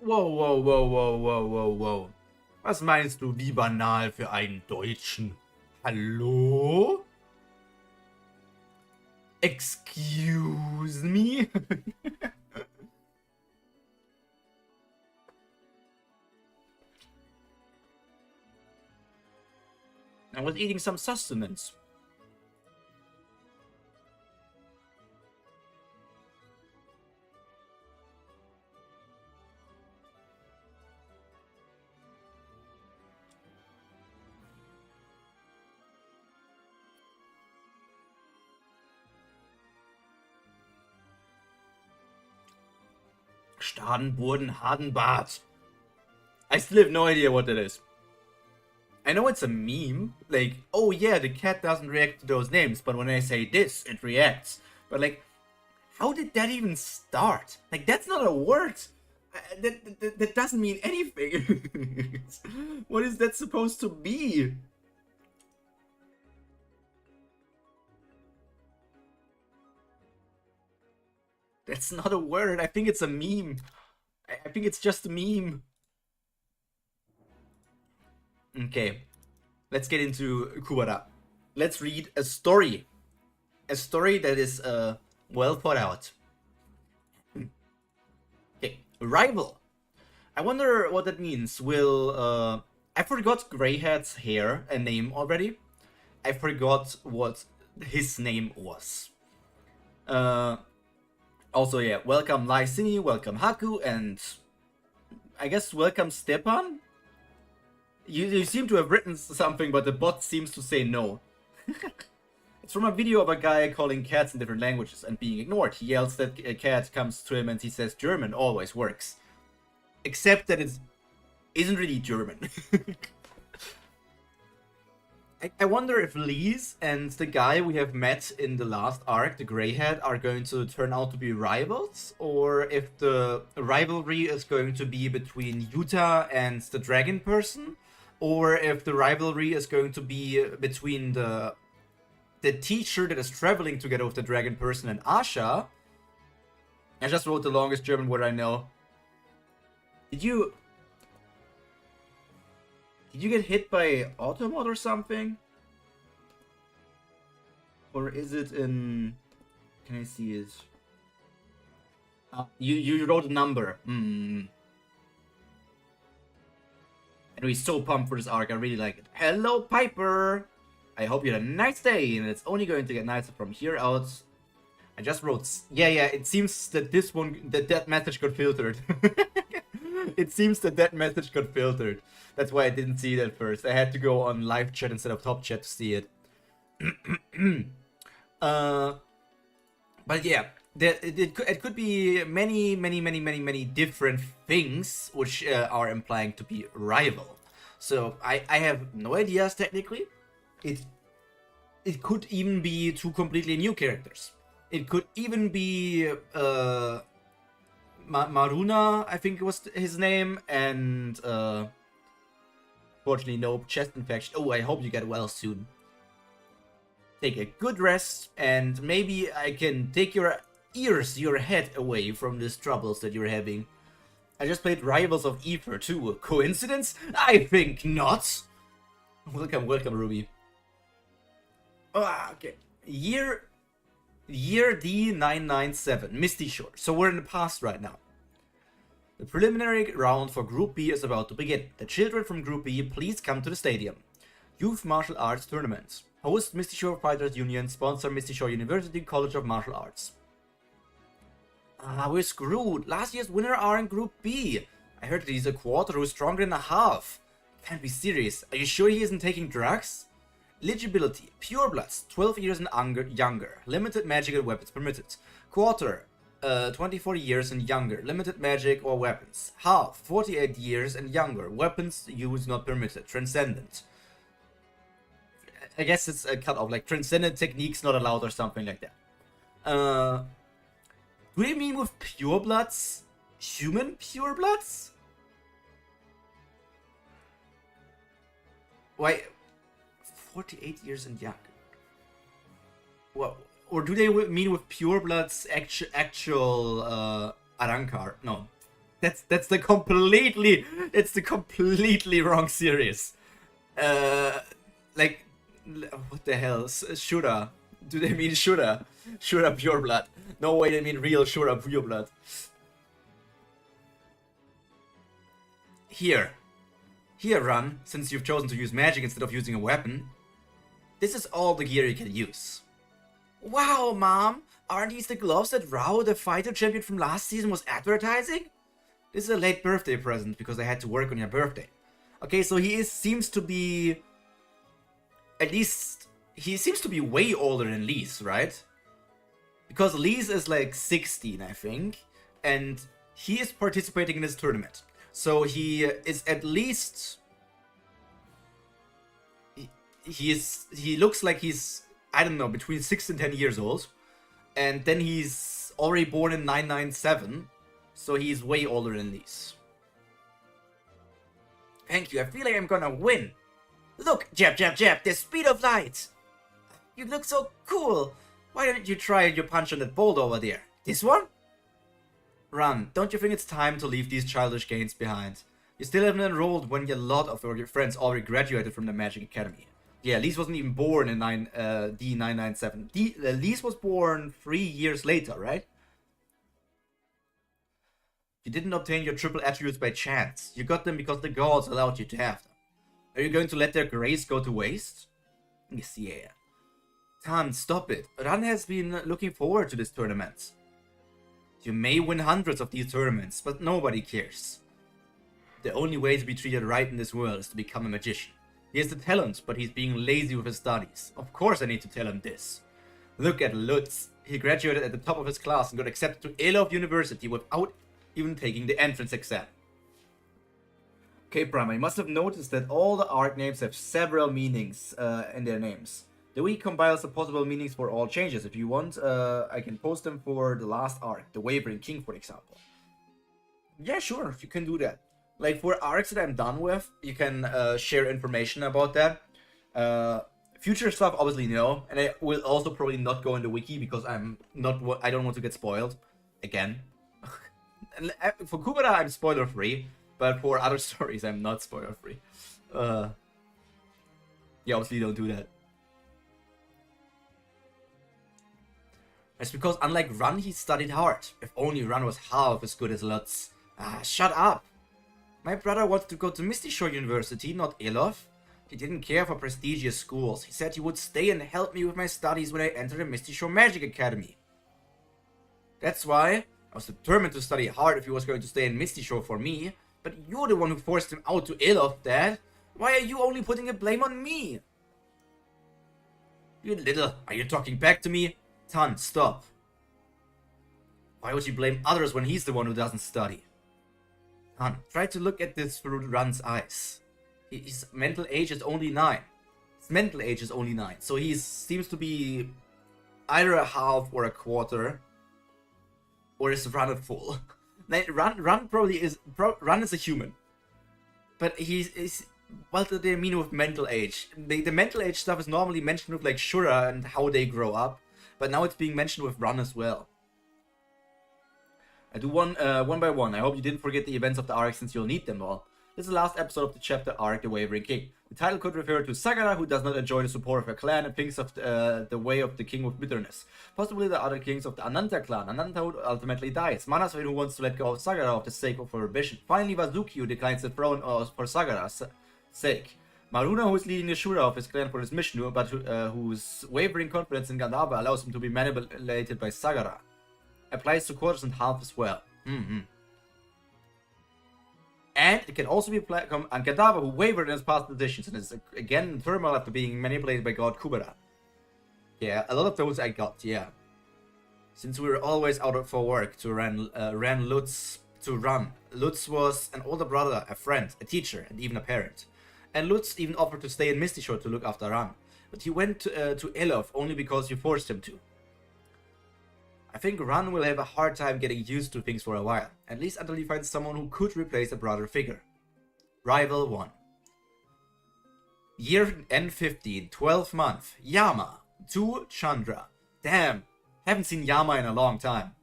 Wow, wow, wow, wow, wow, wow, wow. Was meinst du, wie banal für einen Deutschen? Hallo? Excuse me? I was eating some sustenance. Stadenburden Hardenbad. I still have no idea what that is. I know it's a meme, like, oh yeah, the cat doesn't react to those names, but when I say this, it reacts. But like, how did that even start? Like, that's not a word. That doesn't mean anything. What is that supposed to be? That's not a word. I think it's a meme. I think it's just a meme. Okay, let's get into Kubera. Let's read a story. A story that is well thought out. Okay, rival. I wonder what that means. Will I forgot Greyhead's hair and name already. I forgot what his name was. Also, yeah, welcome Lysini, welcome Haku, and I guess welcome Stepan. You seem to have written something, but the bot seems to say no. It's from a video of a guy calling cats in different languages and being ignored. He yells that a cat comes to him and he says German always works. Except that it isn't really German. I wonder if Lise and the guy we have met in the last arc, the Greyhead, are going to turn out to be rivals, or if the rivalry is going to be between Yuta and the dragon person, or if the rivalry is going to be between the teacher that is traveling together with the dragon person and Asha. I just wrote the longest German word I know. Did you get hit by Automod or something? Or is it in... Can I see it? You wrote a number. Anyway, so pumped for this arc. I really like it. Hello, Piper! I hope you had a nice day, and it's only going to get nicer from here out. I just wrote... Yeah, it seems that this one... That message got filtered. It seems that message got filtered. That's why I didn't see it at first. I had to go on live chat instead of top chat to see it. But yeah, it could be many different things which are implying to be rival. So I have no ideas technically. It could even be two completely new characters. It could even be Maruna, I think was his name, and fortunately no chest infection. Oh, I hope you get well soon. Take a good rest, and maybe I can take your head away from these troubles that you're having. I just played Rivals of Ether too. A coincidence? I think not. Welcome, Ruby. Okay. Year D997, Misty Shore. So we're in the past right now. The preliminary round for Group B is about to begin. The children from Group B, please come to the stadium. Youth Martial Arts Tournament. Host Misty Shore Fighters Union. Sponsor Misty Shore University College of Martial Arts. We're screwed. Last year's winner are in Group B. I heard that he's a quarter who's stronger than a half. Can't be serious. Are you sure he isn't taking drugs? Eligibility. Purebloods, 12 years and younger. Limited magic and weapons permitted. Quarter, 24 years and younger. Limited magic or weapons. Half, 48 years and younger. Weapons use not permitted. Transcendent. I guess it's a cut off, like transcendent techniques not allowed or something like that. Do they mean with purebloods? Human purebloods? Why? 48 years and younger. Well, or do they mean with purebloods actual Arankar? No. That's the completely wrong series. Like, what the hell? Shura. Do they mean Shura? Shura Pure Blood. No way they mean real Shura Pure Blood. Here, Run, since you've chosen to use magic instead of using a weapon, this is all the gear you can use. Wow, Mom! Aren't these the gloves that Rao, the fighter champion from last season, was advertising? This is a late birthday present because I had to work on your birthday. Okay, so seems to be... At least... He seems to be way older than Lise, right? Because Lise is like 16, I think. And he is participating in this tournament. So he is at least... He looks like he's, I don't know, between 6 and 10 years old. And then he's already born in 997. So he's way older than Lise. Thank you, I feel like I'm gonna win. Look, jab, jab, jab, the speed of light. You look so cool. Why don't you try your punch on that boulder over there? This one? Run, don't you think it's time to leave these childish games behind? You still haven't enrolled when a lot of your friends already graduated from the Magic Academy. Yeah, Lise wasn't even born in D997. Lise was born 3 years later, right? You didn't obtain your triple attributes by chance. You got them because the gods allowed you to have them. Are you going to let their grace go to waste? Yes, yeah. Tan, stop it. Ran has been looking forward to this tournament. You may win hundreds of these tournaments, but nobody cares. The only way to be treated right in this world is to become a magician. He has the talent, but he's being lazy with his studies. Of course I need to tell him this. Look at Lutz. He graduated at the top of his class and got accepted to Elov University without even taking the entrance exam. Okay, Prima, you must have noticed that all the arc names have several meanings in their names. The wiki compiles the possible meanings for all changes. If you want, I can post them for the last arc, the Wavering King, for example. Yeah, sure, you can do that. Like, for arcs that I'm done with, you can share information about that. Future stuff, obviously, no. And I will also probably not go in the wiki because I don't want to get spoiled. Again. For Kubera, I'm spoiler-free. But for other stories, I'm not spoiler-free. Yeah, obviously don't do that. It's because unlike Run, he studied hard. If only Run was half as good as Lutz. Ah, shut up! My brother wanted to go to Misty Shore University, not Elov. He didn't care for prestigious schools. He said he would stay and help me with my studies when I entered the Misty Shore Magic Academy. That's why I was determined to study hard if he was going to stay in Misty Shore for me. But you're the one who forced him out to Elov, Dad. Why are you only putting the blame on me? You little... Are you talking back to me? Tan, stop. Why would you blame others when he's the one who doesn't study? Tan, try to look at this through Run's eyes. His mental age is only 9. His mental age is only 9. So he seems to be either a half or a quarter. Or is Run a full? Run probably is... Run is a human. But he's... What do they mean with mental age? The mental age stuff is normally mentioned with like Shura and how they grow up. But now it's being mentioned with Run as well. I do one by one. I hope you didn't forget the events of the arc since you'll need them all. This is the last episode of the chapter arc, The Wavering King. The title could refer to Sagara, who does not enjoy the support of her clan and thinks of the way of the king with bitterness. Possibly the other kings of the Ananta clan. Ananta who ultimately dies. Manasvin who wants to let go of Sagara for the sake of her ambition. Finally Vazuki who declines the throne for Sagara's sake. Maruna who is leading the Shura of his clan for his mission, but whose wavering confidence in Gandhava allows him to be manipulated by Sagara. Applies to quarters and half as well. And it can also be applied on Gandhava, who wavered in his past decisions and is again in turmoil after being manipulated by God Kubera. Yeah, a lot of those I got, yeah. Since we were always out for work, ran Lutz to Run. Lutz was an older brother, a friend, a teacher, and even a parent. And Lutz even offered to stay in Misty Shore to look after Run. But he went to Elov only because you forced him to. I think Run will have a hard time getting used to things for a while, at least until he finds someone who could replace a brother figure. Rival 1. Year N15, 12th month, Yama. 2 Chandra. Damn, haven't seen Yama in a long time.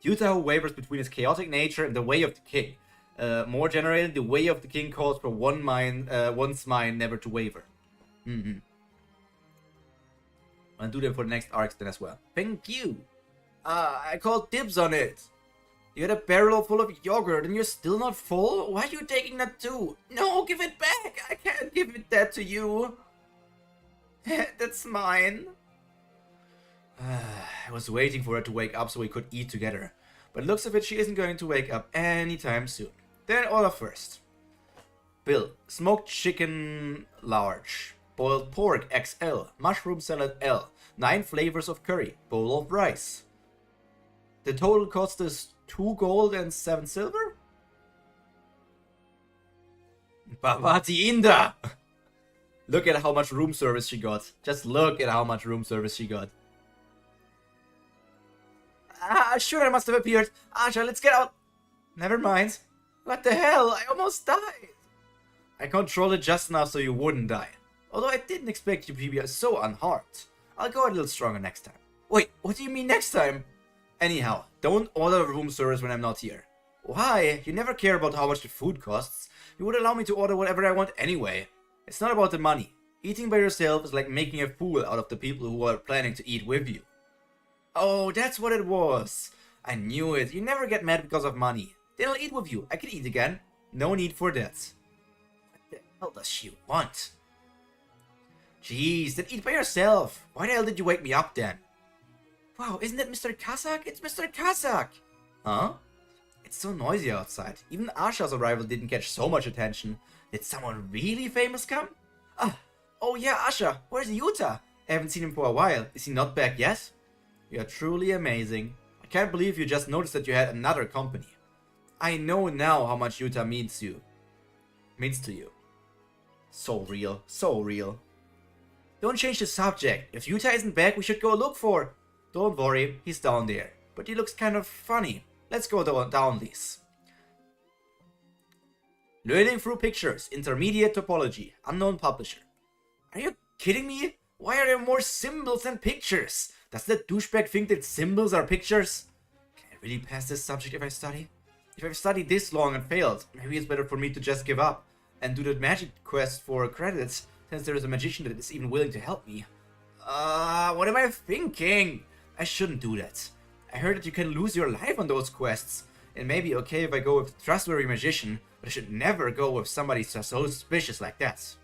Yuta who wavers between his chaotic nature and the way of the king. More generally, the way of the king calls for one's mind never to waver. I'll do that for the next arcs then as well. Thank you. I called dibs on it. You had a barrel full of yogurt and you're still not full? Why are you taking that too? No, give it back. I can't give that to you. That's mine. I was waiting for her to wake up so we could eat together. But looks of it, she isn't going to wake up anytime soon. Then order first. Bill, smoked chicken large, boiled pork XL, mushroom salad L, 9 flavors of curry, bowl of rice. The total cost is 2 gold and 7 silver? Bhavati Inda! Look at how much room service she got. Just look at how much room service she got. Sure, I must have appeared. Asha, let's get out. Never mind. What the hell? I almost died. I controlled it just enough so you wouldn't die. Although I didn't expect you to be so unharmed. I'll go a little stronger next time. Wait, what do you mean next time? Anyhow, don't order room service when I'm not here. Why? You never care about how much the food costs. You would allow me to order whatever I want anyway. It's not about the money. Eating by yourself is like making a fool out of the people who are planning to eat with you. Oh, that's what it was. I knew it. You never get mad because of money. Then I'll eat with you. I can eat again. No need for that. What the hell does she want? Jeez, then eat by yourself. Why the hell did you wake me up then? Wow, isn't it Mr. Kazak? It's Mr. Kazak! Huh? It's so noisy outside. Even Asha's arrival didn't catch so much attention. Did someone really famous come? Oh yeah, Asha. Where's Yuta? I haven't seen him for a while. Is he not back yet? You're truly amazing. I can't believe you just noticed that you had another company. I know now how much Yuta means to you. So real, so real. Don't change the subject. If Yuta isn't back, we should go look for... Don't worry, he's down there. But he looks kind of funny. Let's go down these. Learning through pictures. Intermediate topology. Unknown publisher. Are you kidding me? Why are there more symbols than pictures? Does that douchebag think that symbols are pictures? Can I really pass this subject if I study? If I've studied this long and failed, maybe it's better for me to just give up and do the magic quest for credits, since there is a magician that is even willing to help me. What am I thinking? I shouldn't do that. I heard that you can lose your life on those quests. It may be okay if I go with a trustworthy magician, but I should never go with somebody so suspicious like that.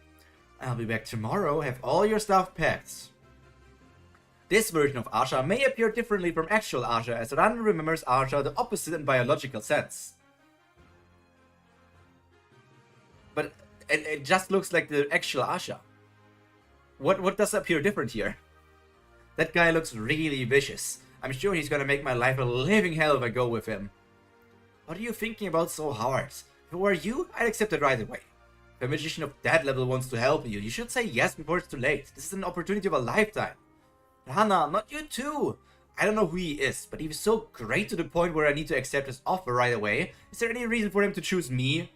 I'll be back tomorrow. Have all your stuff packed. This version of Asha may appear differently from actual Asha, as Ran remembers Asha the opposite in biological sense. But it just looks like the actual Asha. What does appear different here? That guy looks really vicious. I'm sure he's gonna make my life a living hell if I go with him. What are you thinking about so hard? If it were you, I'd accept it right away. If a magician of that level wants to help you, you should say yes before it's too late. This is an opportunity of a lifetime. Hana, not you too. I don't know who he is, but he was so great to the point where I need to accept his offer right away. Is there any reason for him to choose me?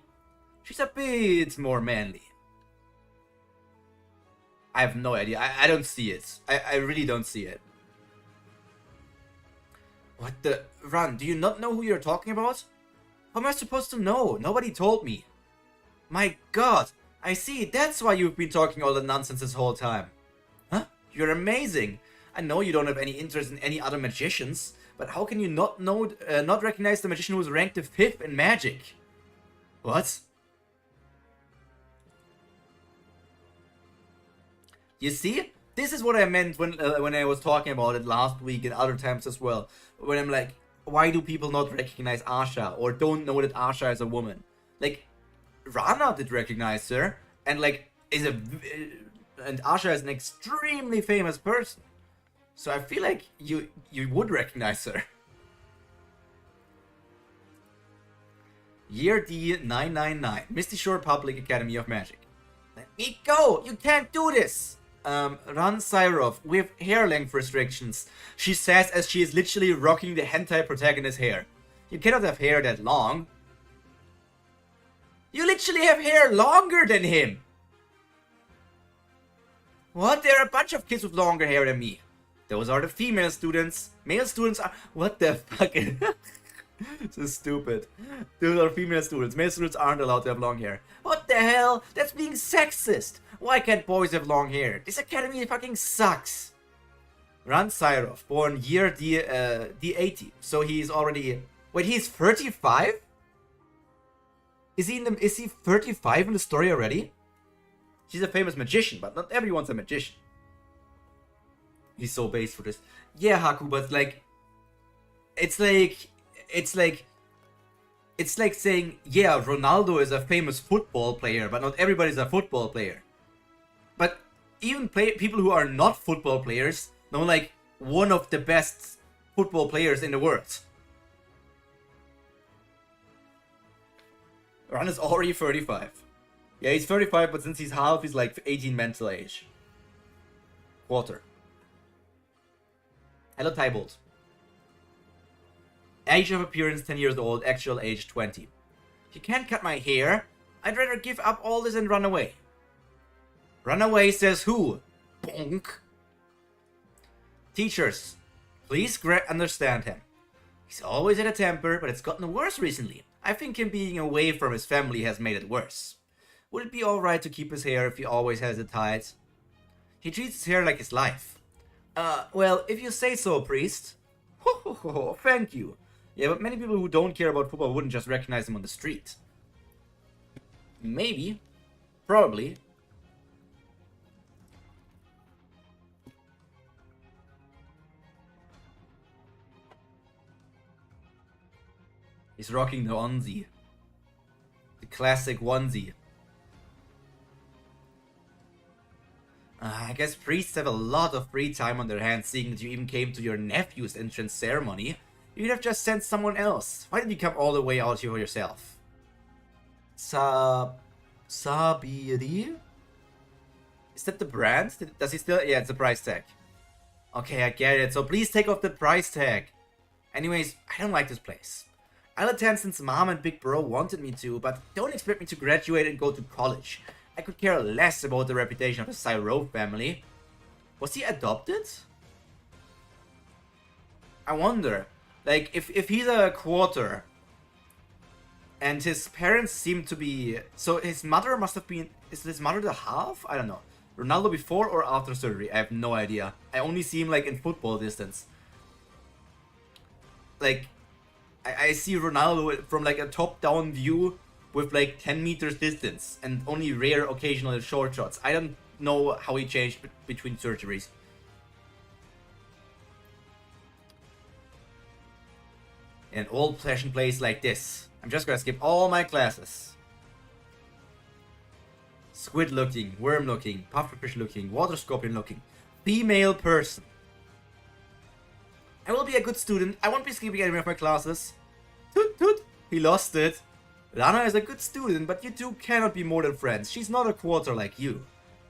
She's a bit more manly. I have no idea. I don't see it. I really don't see it. What the... Ran, do you not know who you're talking about? How am I supposed to know? Nobody told me. My god. I see. That's why you've been talking all the nonsense this whole time. Huh? You're amazing. I know you don't have any interest in any other magicians, but how can you not recognize the magician who's ranked the 5th in magic? What? You see? This is what I meant when I was talking about it last week and other times as well. When I'm like, why do people not recognize Asha or don't know that Asha is a woman? Like, Rana did recognize her, and like and Asha is an extremely famous person. So I feel like you would recognize her. Year D 999, Misty Shore Public Academy of Magic. Let me go! You can't do this! Ran Syrov, with hair length restrictions. She says as she is literally rocking the hentai protagonist's hair. You cannot have hair that long. You literally have hair longer than him! What? There are a bunch of kids with longer hair than me. Those are the female students. Male students are... What the fuck? So stupid. Those are female students. Male students aren't allowed to have long hair. What the hell? That's being sexist. Why can't boys have long hair? This academy fucking sucks. Ran Syrov, born year D80. So he's already... Wait, he's 35? Is he 35 in the story already? He's a famous magician, but not everyone's a magician. He's so base for this. Yeah, Haku, but like... It's like saying, yeah, Ronaldo is a famous football player, but not everybody's a football player. But even people who are not football players know like one of the best football players in the world. Ron is already 35. Yeah, he's 35, but since he's half, he's like 18 mental age. Quarter. Hello, Tybolt. Age of appearance 10 years old, actual age 20. You can't cut my hair. I'd rather give up all this and run away. Run away says who? Bonk. Teachers, please understand him. He's always had a temper, but it's gotten worse recently. I think him being away from his family has made it worse. Would it be alright to keep his hair if he always has it tied? He treats his hair like his life. Well, if you say so, priest. Ho ho ho, thank you. Yeah, but many people who don't care about football wouldn't just recognize him on the street. Maybe. Probably. He's rocking the onesie. The classic onesie. I guess priests have a lot of free time on their hands, seeing that you even came to your nephew's entrance ceremony. You could have just sent someone else. Why did you come all the way out here for yourself? Sabiri? Is that the brand? Does he still... Yeah, it's a price tag. Okay, I get it. So please take off the price tag. Anyways, I don't like this place. I'll attend since Mom and Big Bro wanted me to, but don't expect me to graduate and go to college. I could care less about the reputation of the Pyro family. Was he adopted? I wonder. Like, if he's a quarter, and his parents seem to be... So his mother must have been... Is his mother the half? I don't know. Ronaldo before or after surgery? I have no idea. I only see him, like, in football distance. Like, I see Ronaldo from, like, a top-down view with, like, 10 meters distance, and only rare occasional short shots. I don't know how he changed between surgeries. An old-fashioned place like this. I'm just gonna skip all my classes. Squid looking, worm looking, pufferfish looking, water scorpion looking. Female person. I will be a good student. I won't be skipping any of my classes. Toot toot. He lost it. Lana is a good student, but you two cannot be more than friends. She's not a quarter like you.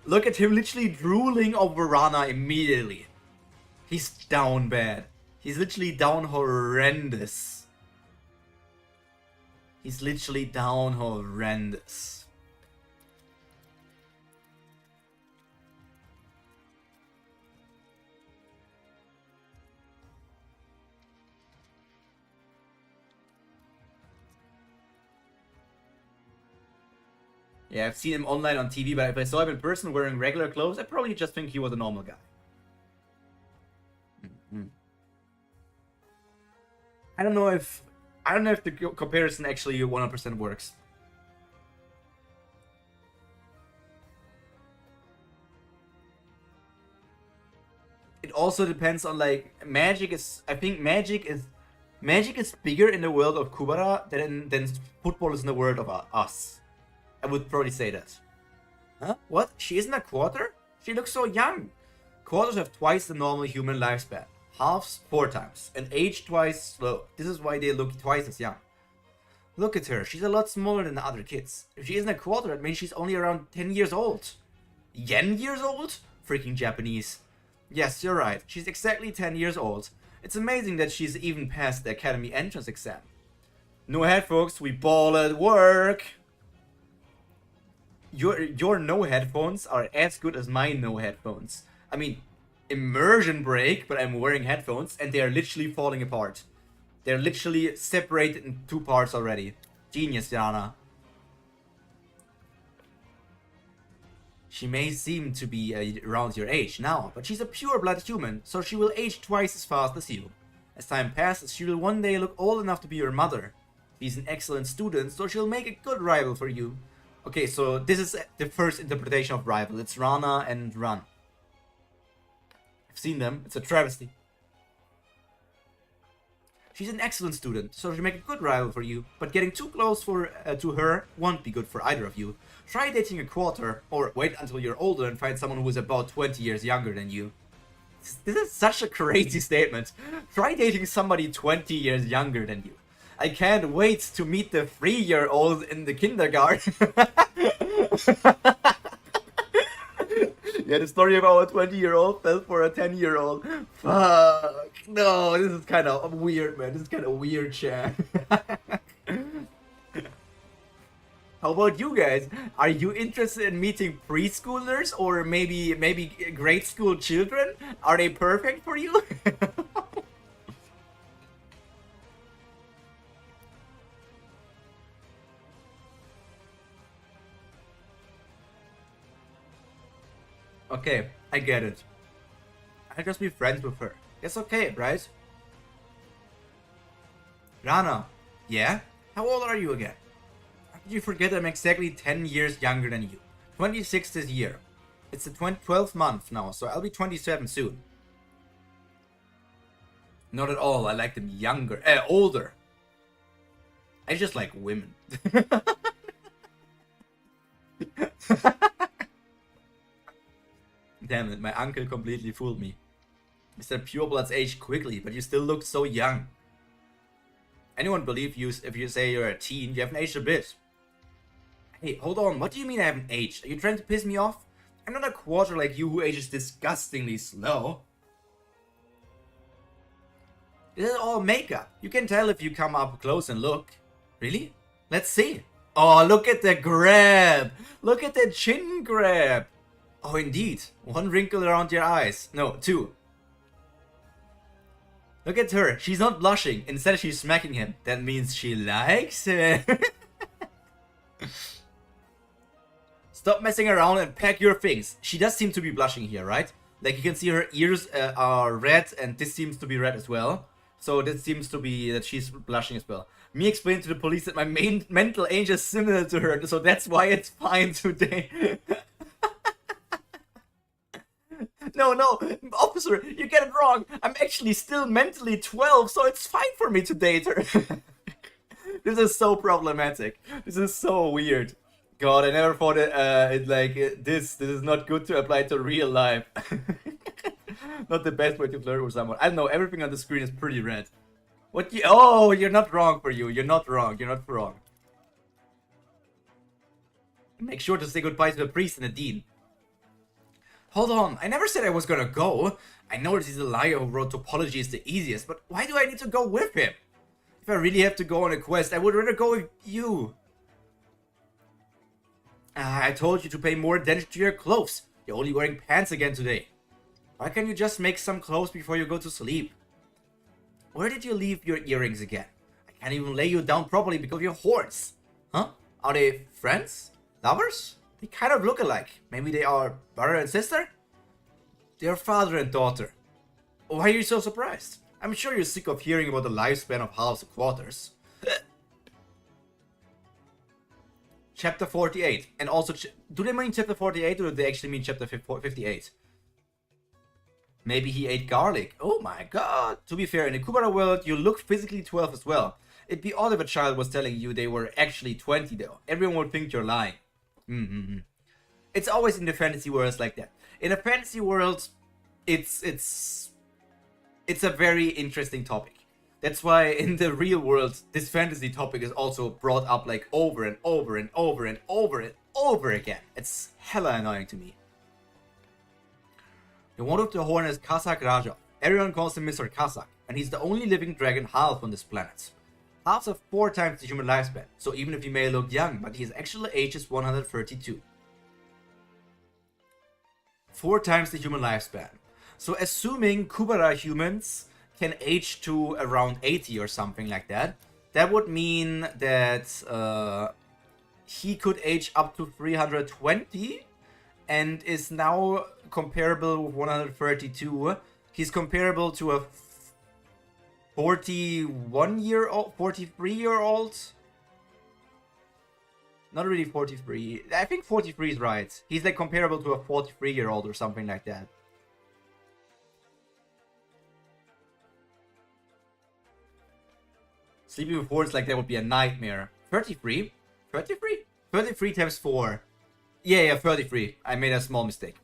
Look at him literally drooling over Rana immediately. He's down bad. He's literally down horrendous. He's literally down horrendous. Yeah, I've seen him online on TV, but if I saw him in person wearing regular clothes, I'd probably just think he was a normal guy. I don't know if the comparison actually 100% works. It also depends on, like, magic is... I think magic is bigger in the world of Kubera than football is in the world of us. I would probably say that. Huh? What? She isn't a quarter? She looks so young. Quarters have twice the normal human lifespan. Halves 4 times, and age twice slow. This is why they look twice as young. Look at her, she's a lot smaller than the other kids. If she isn't a quarter, it means she's only around 10 years old. Yen years old? Freaking Japanese. Yes, you're right, she's exactly 10 years old. It's amazing that she's even passed the academy entrance exam. No head, folks, we ball at work. Your no headphones are as good as my no headphones. I mean, immersion break, but I'm wearing headphones, and they are literally falling apart. They're literally separated in 2 parts already. Genius, Yana. She may seem to be around your age now, but she's a pure-blood human, so she will age twice as fast as you. As time passes, she will one day look old enough to be your mother. She's an excellent student, so she'll make a good rival for you. Okay, so this is the first interpretation of rival. It's Rana and Ran. I've seen them. It's a travesty. She's an excellent student, so she'll make a good rival for you, but getting too close to her won't be good for either of you. Try dating a quarter, or wait until you're older and find someone who is about 20 years younger than you. This is such a crazy statement. Try dating somebody 20 years younger than you. I can't wait to meet the 3-year-old in the kindergarten. Yeah, the story about a 20-year-old fell for a 10-year-old. Fuck. No, this is kind of weird, man. This is kind of weird, chat. How about you guys? Are you interested in meeting preschoolers or maybe grade school children? Are they perfect for you? Okay, I get it. I'll just be friends with her. It's okay, right? Rana, yeah? How old are you again? How did you forget I'm exactly 10 years younger than you? 26 this year. It's the 12th month now, so I'll be 27 soon. Not at all, I like them younger, older. I just like women. Damn it, my uncle completely fooled me. Mr. Pureblood's aged quickly, but you still look so young. Anyone believe you if you say you're a teen? You haven't aged a bit. Hey, hold on, what do you mean I haven't aged? Are you trying to piss me off? I'm not a quarter like you who ages disgustingly slow. This is all makeup. You can tell if you come up close and look. Really? Let's see. Oh, look at the grab! Look at the chin grab! Oh, indeed. 1 wrinkle around your eyes. No, 2. Look at her. She's not blushing. Instead, she's smacking him. That means she likes him. Stop messing around and pack your things. She does seem to be blushing here, right? Like, you can see her ears are red, and this seems to be red as well. So this seems to be that she's blushing as well. Me explained to the police that my main mental age is similar to her, so that's why it's fine today. No, officer, you get it wrong. I'm actually still mentally 12, so it's fine for me to date her. This is so problematic. This is so weird. God, I never thought this is not good to apply to real life. Not the best way to flirt with someone. I don't know, everything on the screen is pretty red. What you— oh, you're not wrong for you. You're not wrong. You're not wrong. Make sure to say goodbye to the priest and the dean. Hold on, I never said I was gonna go. I know that he's a liar who wrote topology is the easiest, but why do I need to go with him? If I really have to go on a quest, I would rather go with you. I told you to pay more attention to your clothes. You're only wearing pants again today. Why can't you just make some clothes before you go to sleep? Where did you leave your earrings again? I can't even lay you down properly because of your horns. Huh? Are they friends? Lovers? They kind of look alike. Maybe they are brother and sister? They are father and daughter. Why are you so surprised? I'm sure you're sick of hearing about the lifespan of halves and quarters. Chapter 48. And also, do they mean chapter 48 or do they actually mean chapter 58? Maybe he ate garlic. Oh my god. To be fair, in the Kubera world, you look physically 12 as well. It'd be odd if a child was telling you they were actually 20 though. Everyone would think you're lying. It's always in the fantasy worlds like that. In a fantasy world, it's a very interesting topic. That's why in the real world, this fantasy topic is also brought up like over and over and over and over and over again. It's hella annoying to me. The one with the horn is Kazakh Raja. Everyone calls him Mr. Kazakh, and he's the only living dragon half on this planet. Halves have 4 times the human lifespan, so even if he may look young, but his actual age is 132. 4 times the human lifespan. So assuming Kubera humans can age to around 80 or something like that, that would mean that he could age up to 320 and is now comparable with 132. He's comparable to a 41-year-old, 43-year-old. Not really 43. I think 43 is right. He's like comparable to a 43-year-old or something like that. Sleeping with horns like that would be a nightmare. 33? 33? 33 times 4. Yeah, 33. I made a small mistake.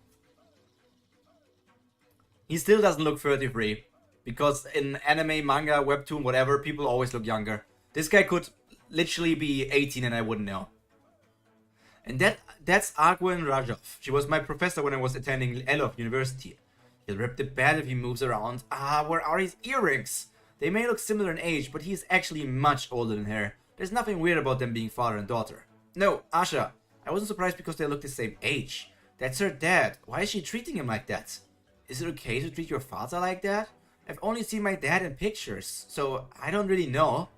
He still doesn't look 33. Because in anime, manga, webtoon, whatever, people always look younger. This guy could literally be 18 and I wouldn't know. And that's Agwen Rajov. She was my professor when I was attending Elov University. He'll rip the bed if he moves around. Ah, where are his earrings? They may look similar in age, but he's actually much older than her. There's nothing weird about them being father and daughter. No, Asha. I wasn't surprised because they look the same age. That's her dad. Why is she treating him like that? Is it okay to treat your father like that? I've only seen my dad in pictures, so I don't really know.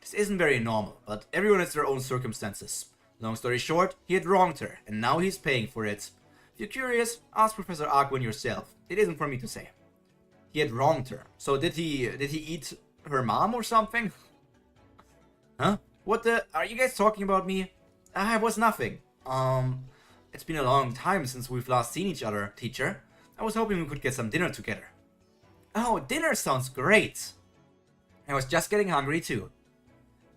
This isn't very normal, but everyone has their own circumstances. Long story short, he had wronged her, and now he's paying for it. If you're curious, ask Professor Agwin yourself. It isn't for me to say. He had wronged her. So did he eat her mom or something? Huh? What the? Are you guys talking about me? I was nothing. It's been a long time since we've last seen each other, teacher. I was hoping we could get some dinner together. Oh, dinner sounds great. I was just getting hungry too.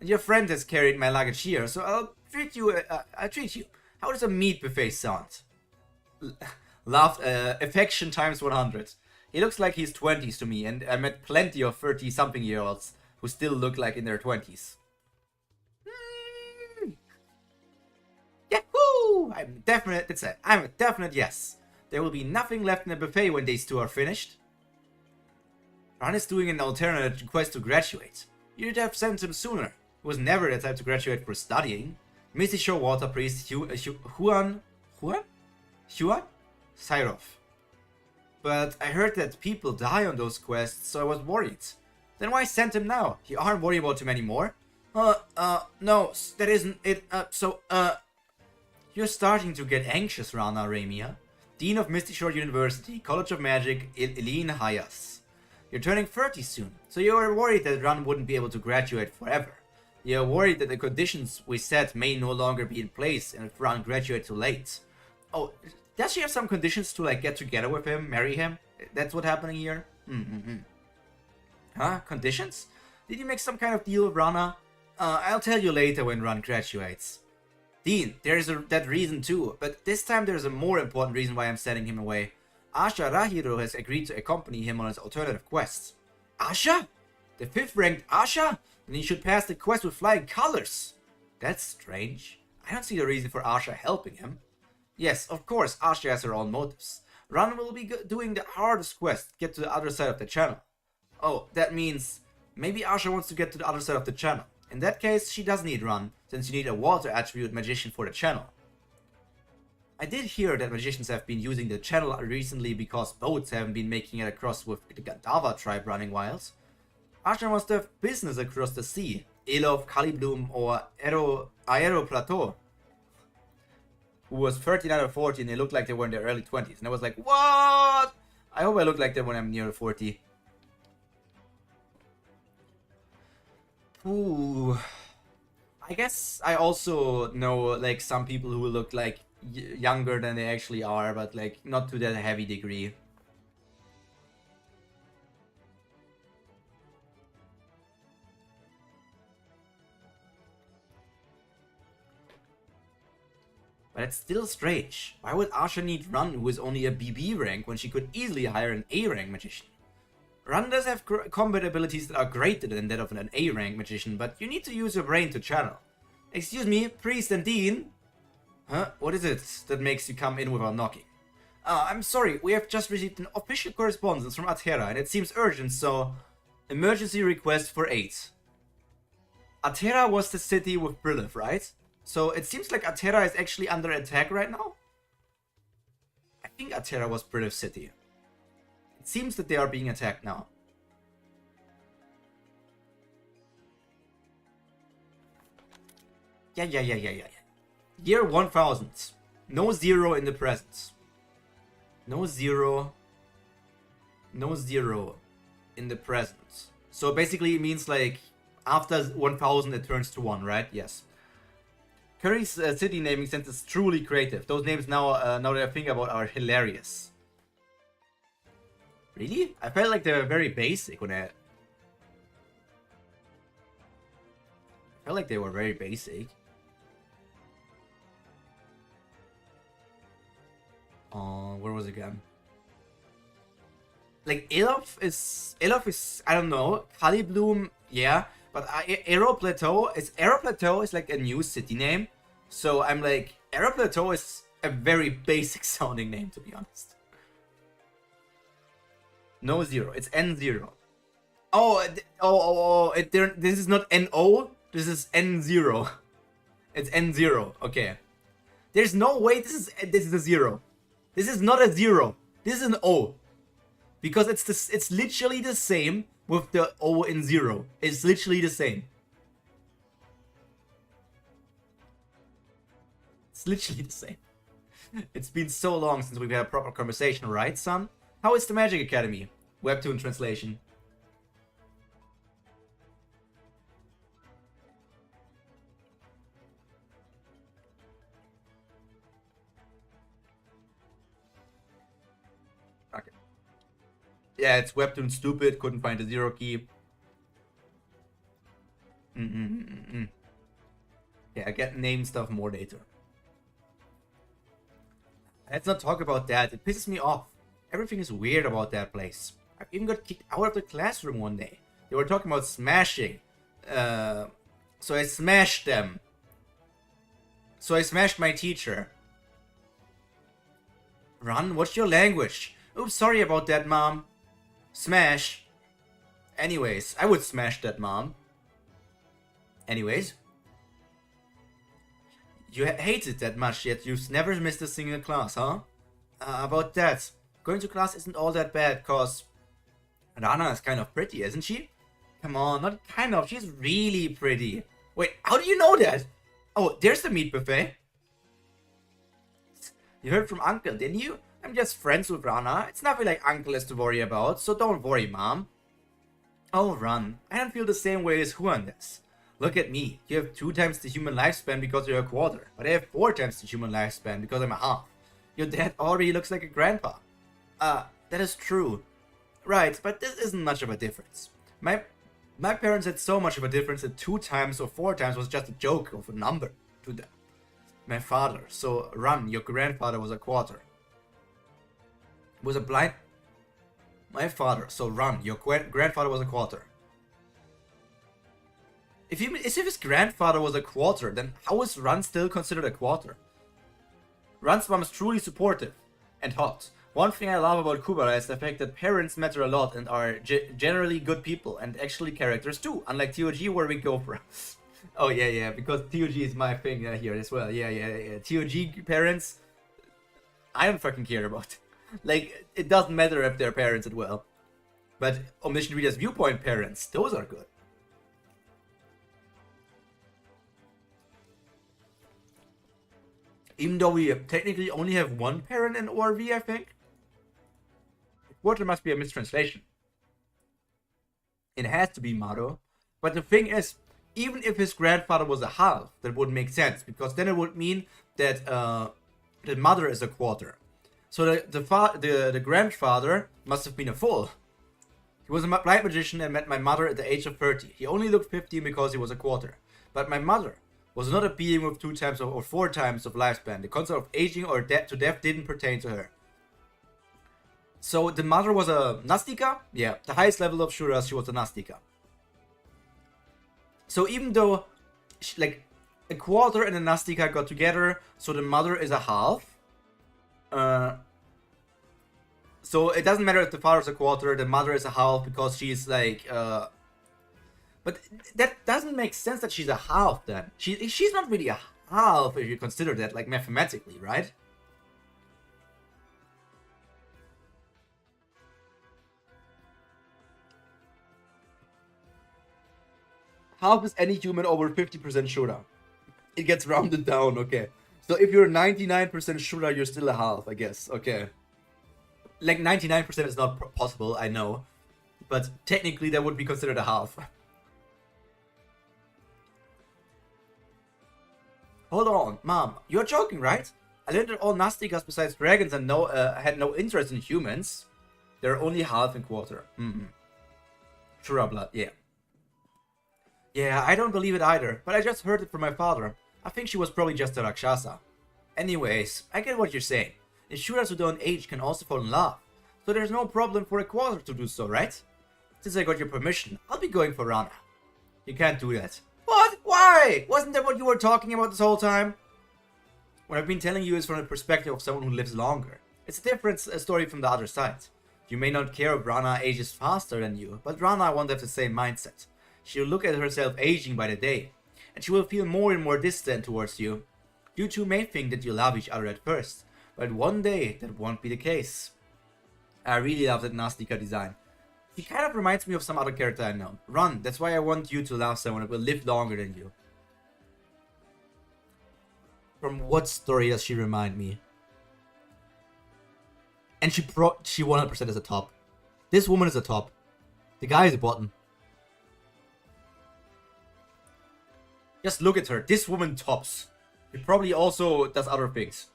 And your friend has carried my luggage here, so I'll treat you. How does a meat buffet sound? Laughed. Affection times 100. He looks like he's 20s to me, and I met plenty of 30-something-year-olds who still look like in their 20s. Yahoo! I'm a definite yes. There will be nothing left in the buffet when these two are finished. Ran is doing an alternate quest to graduate. You'd have sent him sooner. He was never the type to graduate for studying. Misty Shore Water Priest Huan? Syrov. But I heard that people die on those quests, so I was worried. Then why send him now? You aren't worried about him anymore? No, that isn't it, You're starting to get anxious, Rana Ramia. Dean of Misty Shore University, College of Magic, Eileen Hayas. You're turning 30 soon, so you're worried that Ran wouldn't be able to graduate forever. You're worried that the conditions we set may no longer be in place and if Ran graduates too late. Oh, does she have some conditions to like get together with him, marry him? That's what's happening here? Huh? Conditions? Did you make some kind of deal with Rana? I'll tell you later when Ran graduates. Dean, there's that reason too, but this time there's a more important reason why I'm sending him away. Asha Rahiro has agreed to accompany him on his alternative quest. Asha? The 5th ranked Asha? Then he should pass the quest with flying colors. That's strange. I don't see the reason for Asha helping him. Yes, of course, Asha has her own motives. Ran will be doing the hardest quest, get to the other side of the channel. Oh, that means maybe Asha wants to get to the other side of the channel. In that case, she does need Ran, since you need a water attribute magician for the channel. I did hear that magicians have been using the channel recently because boats haven't been making it across with the Gandava tribe running wild. Asha must have business across the sea, Elov, Kalibloom, or Aero Plateau, who was 39 or 40 and they looked like they were in their early 20s. And I was like, what? I hope I look like that when I'm near 40. Ooh. I guess I also know like some people who look like younger than they actually are, but like not to that heavy degree. But it's still strange. Why would Asha need Ran, who is only a BB rank, when she could easily hire an A rank magician? Ran does have combat abilities that are greater than that of an A rank magician, but you need to use your brain to channel. Excuse me, Priest and Dean? Huh? What is it that makes you come in without knocking? I'm sorry, we have just received an official correspondence from Atera and it seems urgent, so... Emergency request for aid. Atera was the city with Brilliff, right? So it seems like Atera is actually under attack right now? I think Atera was Brilliff City. seems that they are being attacked now. Yeah. Year 1000. No 0 in the present. No 0. No 0 in the present. So basically it means like after 1000 it turns to 1, right? Yes. Curry's city naming sense is truly creative. Those names now, now that I think about, are hilarious. Really? I felt like they were very basic when I felt like they were very basic. Where was it again? Like Elof is I don't know. Kalibloom, yeah. But Aero Plateau is like a new city name. So I'm like, Aero Plateau is a very basic sounding name, to be honest. No 0, it's N0. This is not NO, this is N0. It's N0, okay. There's no way this is a 0. This is not a 0. This is an O. Because it's literally the same with the O in 0. It's literally the same. It's literally the same. It's been so long since we've had a proper conversation, right, son? How is the Magic Academy? Webtoon translation. Okay. Yeah, it's Webtoon stupid, couldn't find the 0 key. Yeah, I get name stuff more later. Let's not talk about that, it pisses me off. Everything is weird about that place. I even got kicked out of the classroom one day. They were talking about smashing. So I smashed them. So I smashed my teacher. Run, what's your language? Oops, sorry about that, Mom. Smash. Anyways, I would smash that, Mom. Anyways. You hate it that much, yet you've never missed a single class, huh? About that. Going to class isn't all that bad, cause Rana is kind of pretty, isn't she? Come on, not kind of, she's really pretty. Wait, how do you know that? Oh, there's the meat buffet. You heard from Uncle, didn't you? I'm just friends with Rana. It's nothing like Uncle has to worry about, so don't worry, Mom. Oh, Ran, I don't feel the same way as Juan does. Look at me. You have 2 times the human lifespan because you're a quarter, but I have 4 times the human lifespan because I'm a half. Your dad already looks like a grandpa. That is true. Right, but this isn't much of a difference. My parents had so much of a difference that 2 times or 4 times was just a joke of a number to them. My father, so Ran, your grandfather was a quarter. Was a blind... My father, so Ran, your grandfather was a quarter. If his grandfather was a quarter, then how is Ran still considered a quarter? Ran's mom is truly supportive and hot. One thing I love about Kubera is the fact that parents matter a lot and are generally good people and actually characters too, unlike TOG where we go for... Oh yeah, because TOG is my thing here as well. Yeah. TOG parents, I don't fucking care about. Like, it doesn't matter if they're parents as well. But Omniscient Reader's Viewpoint parents, those are good. Even though we technically only have 1 parent in ORV, I think. Quarter must be a mistranslation. It has to be Mado. But the thing is, even if his grandfather was a half, that would make sense. Because then it would mean that the mother is a quarter. So the grandfather must have been a full. He was a blind magician and met my mother at the age of 30. He only looked 15 because he was a quarter. But my mother was not a being with 2 times or 4 times of lifespan. The concept of aging or death didn't pertain to her. So the mother was a Nastika? Yeah, the highest level of Shuras, she was a Nastika. So even though, like, a quarter and a Nastika got together, so the mother is a half. So it doesn't matter if the father is a quarter, the mother is a half, because she's like, but that doesn't make sense that she's a half then. She's not really a half if you consider that, like, mathematically, right? half is any human over 50% Shura. It gets rounded down, okay. So if you're 99% Shura, you're still a half, I guess, okay. Like 99% is not possible, I know. But technically that would be considered a half. Hold on, Mom, you're joking, right? I learned that all Nastikas besides dragons and had no interest in humans. They're only half and quarter. Shura blood, yeah. Yeah, I don't believe it either, but I just heard it from my father. I think she was probably just a Rakshasa. Anyways, I get what you're saying. And Shuras who don't age can also fall in love. So there's no problem for a quarter to do so, right? Since I got your permission, I'll be going for Rana. You can't do that. What? Why? Wasn't that what you were talking about this whole time? What I've been telling you is from the perspective of someone who lives longer. It's a different story from the other side. You may not care if Rana ages faster than you, but Rana won't have the same mindset. She'll look at herself aging by the day, and she will feel more and more distant towards you. You two may think that you love each other at first, but one day that won't be the case. I really love that Nastika design. He kind of reminds me of some other character I know. Run, that's why I want you to love someone that will live longer than you. From what story does she remind me? And she 100% is a top. This woman is a top. The guy is a bottom. Just look at her. This woman tops. She probably also does other things.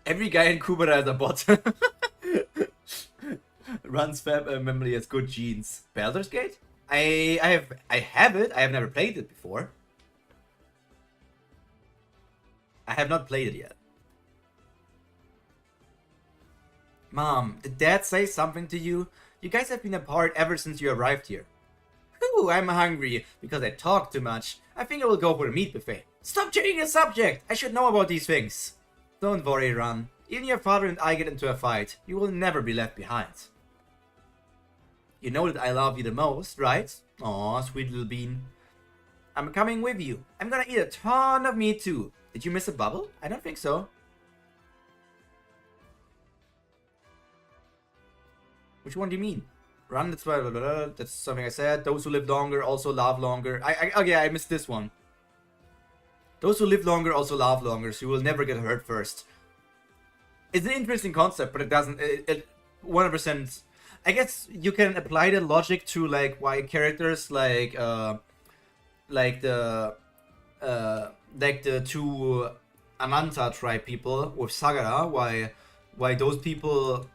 Every guy in Kubera is a bot. Runs memory has good genes. Baldur's Gate? I have it. I have never played it before. I have not played it yet. Mom, did Dad say something to you? You guys have been apart ever since you arrived here. Ooh, I'm hungry because I talk too much. I think I will go for a meat buffet. Stop changing the subject! I should know about these things. Don't worry, Ron. Even your father and I get into a fight, you will never be left behind. You know that I love you the most, right? Aw, sweet little bean. I'm coming with you. I'm gonna eat a ton of meat too. Did you miss a bubble? I don't think so. Which one do you mean? Run, that's blah, blah, blah, blah. That's something I said. Those who live longer also love longer. Okay, I missed this one. Those who live longer also love longer, so you will never get hurt first. It's an interesting concept, but it doesn't. It 100%. I guess you can apply the logic to like why characters like the two Ananta tribe people with Sagara, why those people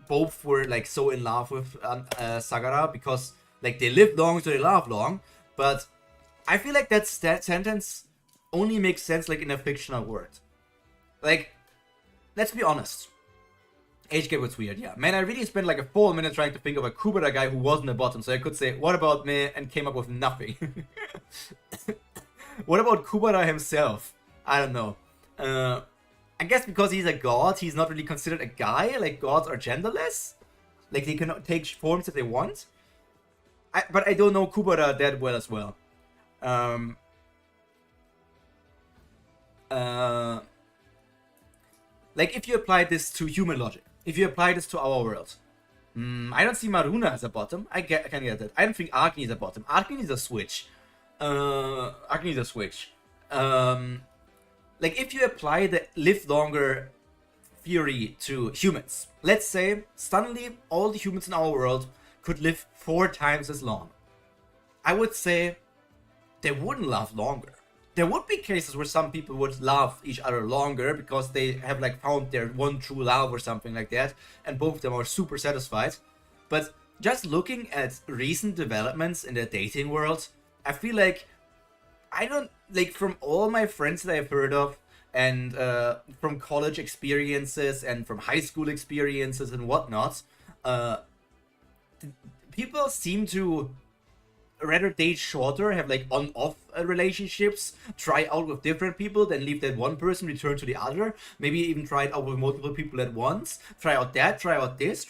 both were like so in love with Sagara because like they live long so they love long, but I feel like that sentence only makes sense like in a fictional world. Like, let's be honest. Age gap was weird, yeah. Man, I really spent like a full minute trying to think of a Kubera guy who wasn't a bottom, so I could say, what about me? And came up with nothing. What about Kubera himself? I don't know. I guess because he's a god, he's not really considered a guy. Like, gods are genderless. Like, they can take forms that they want. But I don't know Kubera that well as well. Like, if you apply this to human logic, if you apply this to our world, I don't see Maruna as a bottom. I can get that. I don't think Agni is a bottom. Agni needs a switch. Agni needs a switch. Like, if you apply the live longer theory to humans, let's say suddenly all the humans in our world could live 4 times as long. I would say they wouldn't love longer. There would be cases where some people would love each other longer because they have like found their one true love or something like that, and both of them are super satisfied. But just looking at recent developments in the dating world, I feel like from all my friends that I've heard of, and from college experiences and from high school experiences and whatnot, people seem to rather date shorter, have like on-off relationships, try out with different people, then leave that one person, return to the other, maybe even try it out with multiple people at once, try out that, try out this,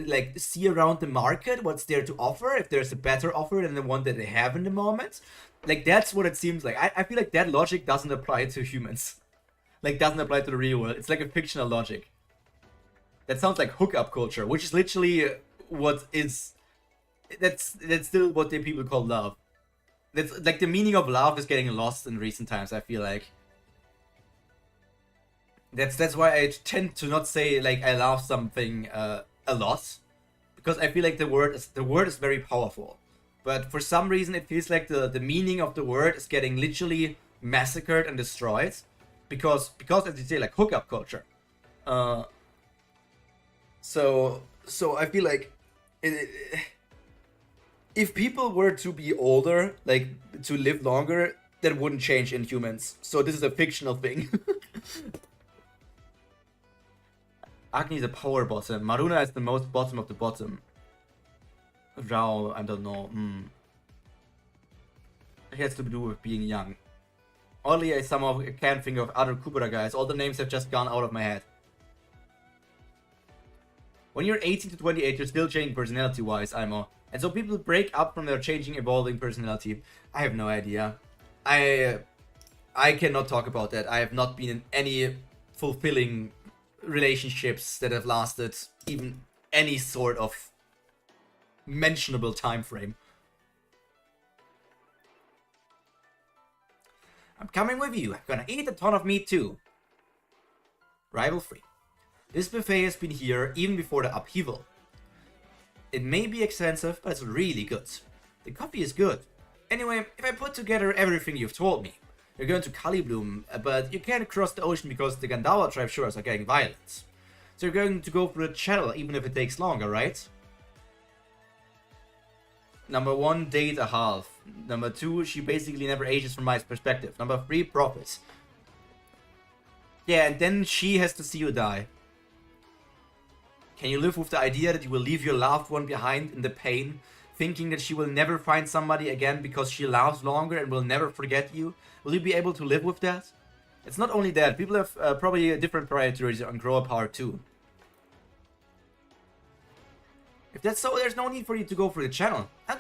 like see around the market what's there to offer, if there's a better offer than the one that they have in the moment. Like, that's what it seems like. I feel like that logic doesn't apply to humans. Like, doesn't apply to the real world. It's like a fictional logic. That sounds like hookup culture, which is literally what is... That's still what the people call love. That's like the meaning of love is getting lost in recent times, I feel like. That's why I tend to not say like I love something a lot, because I feel like the word is very powerful. But for some reason it feels like the meaning of the word is getting literally massacred and destroyed, because as you say, like hookup culture. So I feel like if people were to be older, like to live longer, that wouldn't change in humans. So this is a fictional thing. Agni is a power bottom. Maruna is the most bottom of the bottom. Rao, I don't know. It has to do with being young. Only I somehow can't think of other Kubera guys. All the names have just gone out of my head. When you're 18 to 28, you're still changing personality-wise, Imo. And so people break up from their changing, evolving personality. I have no idea. I cannot talk about that. I have not been in any fulfilling relationships that have lasted even any sort of mentionable time frame. I'm coming with you. I'm gonna eat a ton of meat too. Rival free. This buffet has been here even before the upheaval. It may be expensive, but it's really good. The coffee is good. Anyway, if I put together everything you've told me, you're going to Kalibloom, but you can't cross the ocean because the Gandalf tribe shores are getting violent. So you're going to go through the channel even if it takes longer, right? Number 1, date a half. Number 2, she basically never ages from my perspective. Number 3, profits. Yeah, and then she has to see you die. Can you live with the idea that you will leave your loved one behind in the pain, thinking that she will never find somebody again because she lives longer and will never forget you? Will you be able to live with that? It's not only that, people have probably different priorities on grower power too. If that's so, there's no need for you to go for the channel. I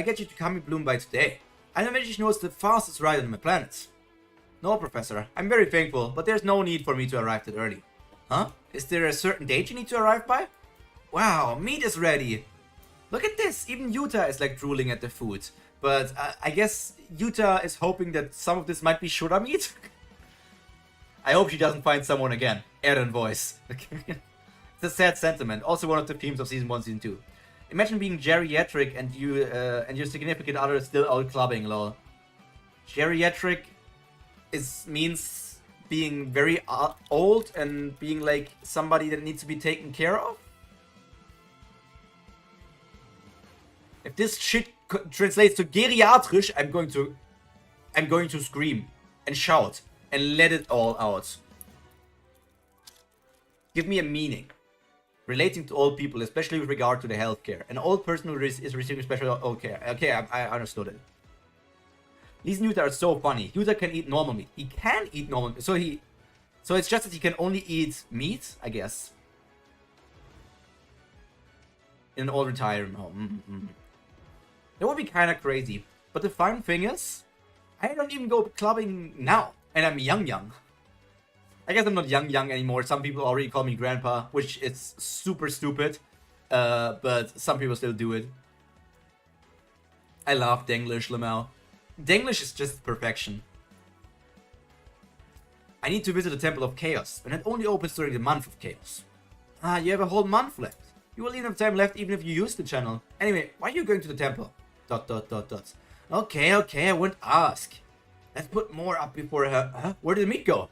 get you to Kami Bloom by today. I know Magic knows the fastest ride on the planet. No, Professor, I'm very thankful, but there's no need for me to arrive that early. Huh? Is there a certain date you need to arrive by? Wow, meat is ready. Look at this, even Yuta is like drooling at the food. But I guess Yuta is hoping that some of this might be Shura meat. I hope she doesn't find someone again. Eren voice. It's a sad sentiment. Also one of the themes of Season 1, Season 2. Imagine being geriatric and you and your significant other is still out clubbing, lol. Geriatric means being very old and being like somebody that needs to be taken care of? If this shit translates to geriatrisch, I'm going to scream and shout and let it all out. Give me a meaning relating to old people, especially with regard to the healthcare. An old person who is receiving special old care. Okay, I understood it. These Yuta are so funny. Yuta can eat normal meat. He can eat normal meat. So it's just that he can only eat meat, I guess. In an old retirement home. That would be kind of crazy. But the fun thing is, I don't even go clubbing now. And I'm young. I guess I'm not young anymore. Some people already call me grandpa, which is super stupid. But some people still do it. I love Denglish, Lamel. Denglish is just perfection. I need to visit the Temple of Chaos, and it only opens during the month of Chaos. Ah, you have a whole month left. You will even have time left even if you use the channel. Anyway, why are you going to the temple? ... Okay, I won't ask. Let's put more up before her. Huh? Where did the meat go?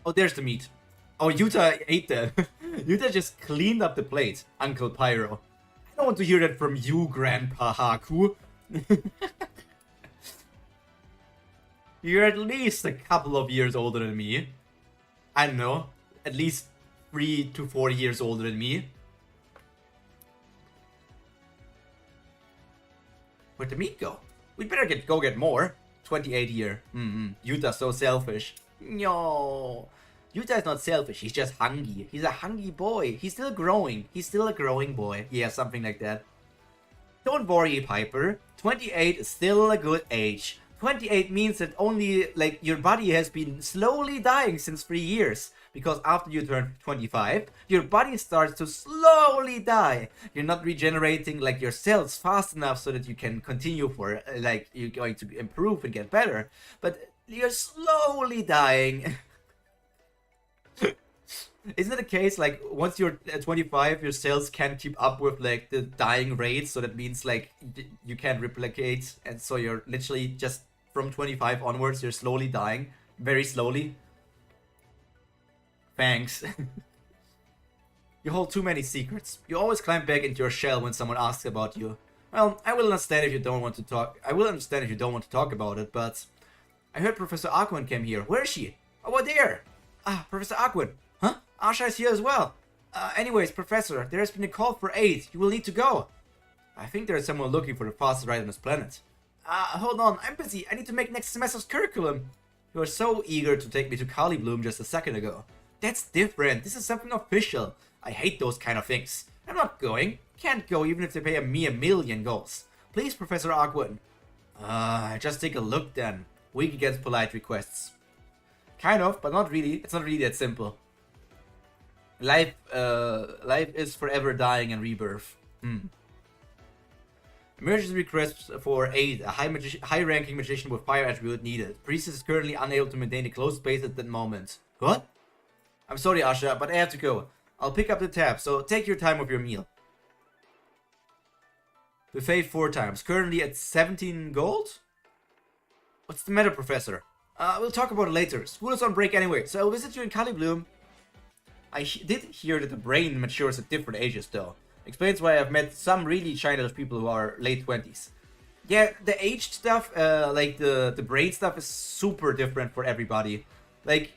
Oh, there's the meat. Oh, Yuta ate that. Yuta just cleaned up the plate, Uncle Pyro. I don't want to hear that from you, Grandpa Haku. You're at least a couple of years older than me. I don't know, at least 3 to 4 years older than me. Where'd the meat go? We'd better go get more. 28 here. Yuta's so selfish. No. Yuta is not selfish, he's just hungry. He's a hungry boy. He's still growing. He's still a growing boy. Yeah, something like that. Don't worry, Piper. 28 is still a good age. 28 means that only, like, your body has been slowly dying since 3 years. Because after you turn 25, your body starts to slowly die. You're not regenerating, like, your cells fast enough so that you can continue for, like, you're going to improve and get better. But you're slowly dying. Isn't it the case, like, once you're at 25, your cells can't keep up with, like, the dying rate, so that means, like, you can't replicate, and so you're literally just from 25 onwards, you're slowly dying, very slowly. Thanks. You hold too many secrets. You always climb back into your shell when someone asks about you. Well, I will understand if you don't want to talk. I will understand if you don't want to talk about it, but I heard Professor Aquan came here. Where is she? Over there. Ah, Professor Aquan. Huh? Asha is here as well. Anyways, Professor, there has been a call for aid. You will need to go. I think there is someone looking for the fastest ride on this planet. Hold on, I'm busy. I need to make next semester's curriculum. You were so eager to take me to Kali Bloom just a second ago. That's different. This is something official. I hate those kind of things. I'm not going. Can't go even if they pay me $1 million goals. Please, Professor Aquan. Just take a look then. Weak against polite requests. Kind of, but not really. It's not really that simple. Life is forever dying and rebirth. Emergency request for aid. A high-ranking magician with fire attribute needed. Priestess is currently unable to maintain a close space at that moment. What? I'm sorry, Asha, but I have to go. I'll pick up the tab, so take your time with your meal. Buffet 4 times. Currently at 17 gold? What's the matter, Professor? We'll talk about it later. School is on break anyway, so I'll visit you in Kali Bloom. I did hear that the brain matures at different ages, though. Explains why I've met some really childish people who are late 20s. Yeah, the aged stuff, like the brain stuff, is super different for everybody. Like,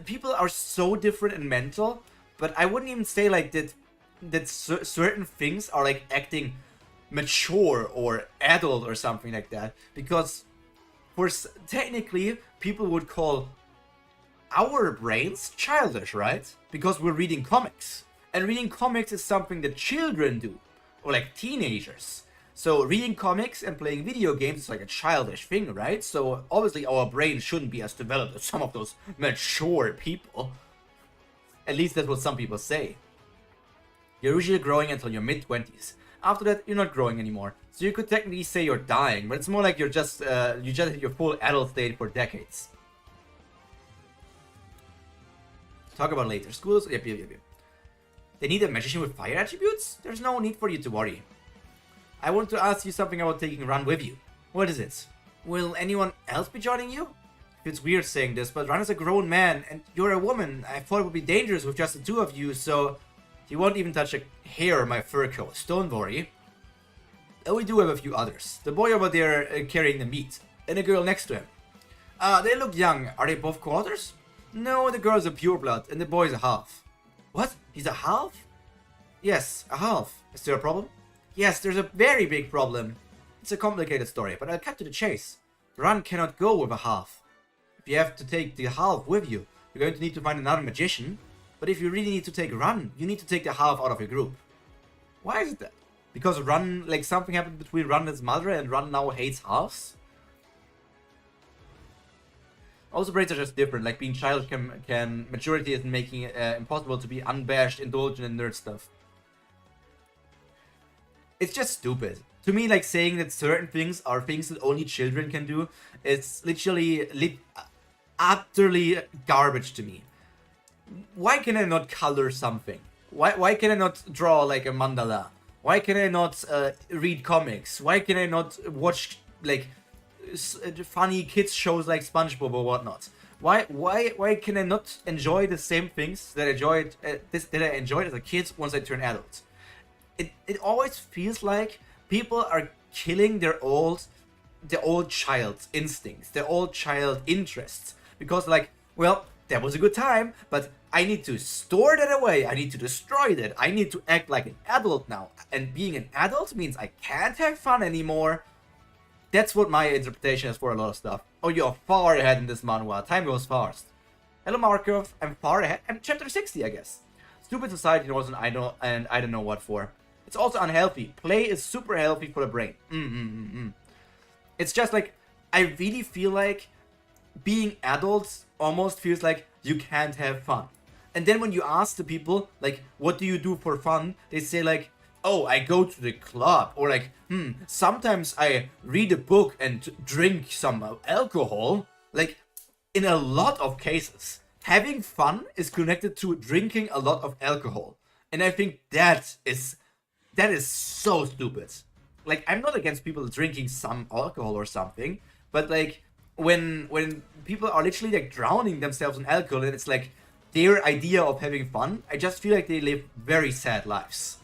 people are so different and mental, but I wouldn't even say like that certain things are like acting mature or adult or something like that, because technically people would call our brains childish, right? Because we're reading comics, and reading comics is something that children do, or like teenagers. So reading comics and playing video games is like a childish thing, right? So obviously our brain shouldn't be as developed as some of those mature people. At least that's what some people say. You're usually growing until your mid-20s. After that, you're not growing anymore. So you could technically say you're dying, but it's more like you just hit your full adult state for decades. Talk about later. Schools? Yep. They need a magician with fire attributes? There's no need for you to worry. I want to ask you something about taking Ran with you. What is it? Will anyone else be joining you? It's weird saying this, but Ran is a grown man, and you're a woman. I thought it would be dangerous with just the two of you, so he won't even touch a hair of my fur coat. Don't worry. We do have a few others. The boy over there carrying the meat, and a girl next to him. They look young. Are they both quarters? No, the girl's a pureblood, and the boy's a half. What? He's a half? Yes, a half. Is there a problem? Yes, there's a very big problem. It's a complicated story, but I'll cut to the chase. Ran cannot go with a half. If you have to take the half with you, you're going to need to find another magician. But if you really need to take Ran, you need to take the half out of your group. Why is it that? Because Ran, like something happened between Ran and his mother, and Ran now hates halves? Also, brains are just different. Like being child can maturity isn't making it impossible to be unabashed, indulgent in nerd stuff. It's just stupid. To me, like saying that certain things are things that only children can do, it's literally utterly garbage to me. Why can I not color something? Why can I not draw like a mandala? Why can I not read comics? Why can I not watch like funny kids shows like SpongeBob or whatnot? Why can I not enjoy the same things that I enjoyed as a kid once I turn adult? It always feels like people are killing their old child instincts, their old child interests, because like, well, that was a good time, but I need to store that away. I need to destroy that. I need to act like an adult now, and being an adult means I can't have fun anymore. That's what my interpretation is for a lot of stuff. Oh, you're far ahead in this manhwa. Time goes fast. Hello, Markov. I'm far ahead. I'm chapter 60, I guess. Stupid society knows and I don't know what for. It's also unhealthy. Play is super healthy for the brain. It's just like, I really feel like being adults almost feels like you can't have fun. And then when you ask the people, like, what do you do for fun? They say like, oh, I go to the club. Or like, sometimes I read a book and drink some alcohol. Like, in a lot of cases, having fun is connected to drinking a lot of alcohol. And I think that is so stupid. Like, I'm not against people drinking some alcohol or something, but like, when people are literally like drowning themselves in alcohol and it's like their idea of having fun, I just feel like they live very sad lives.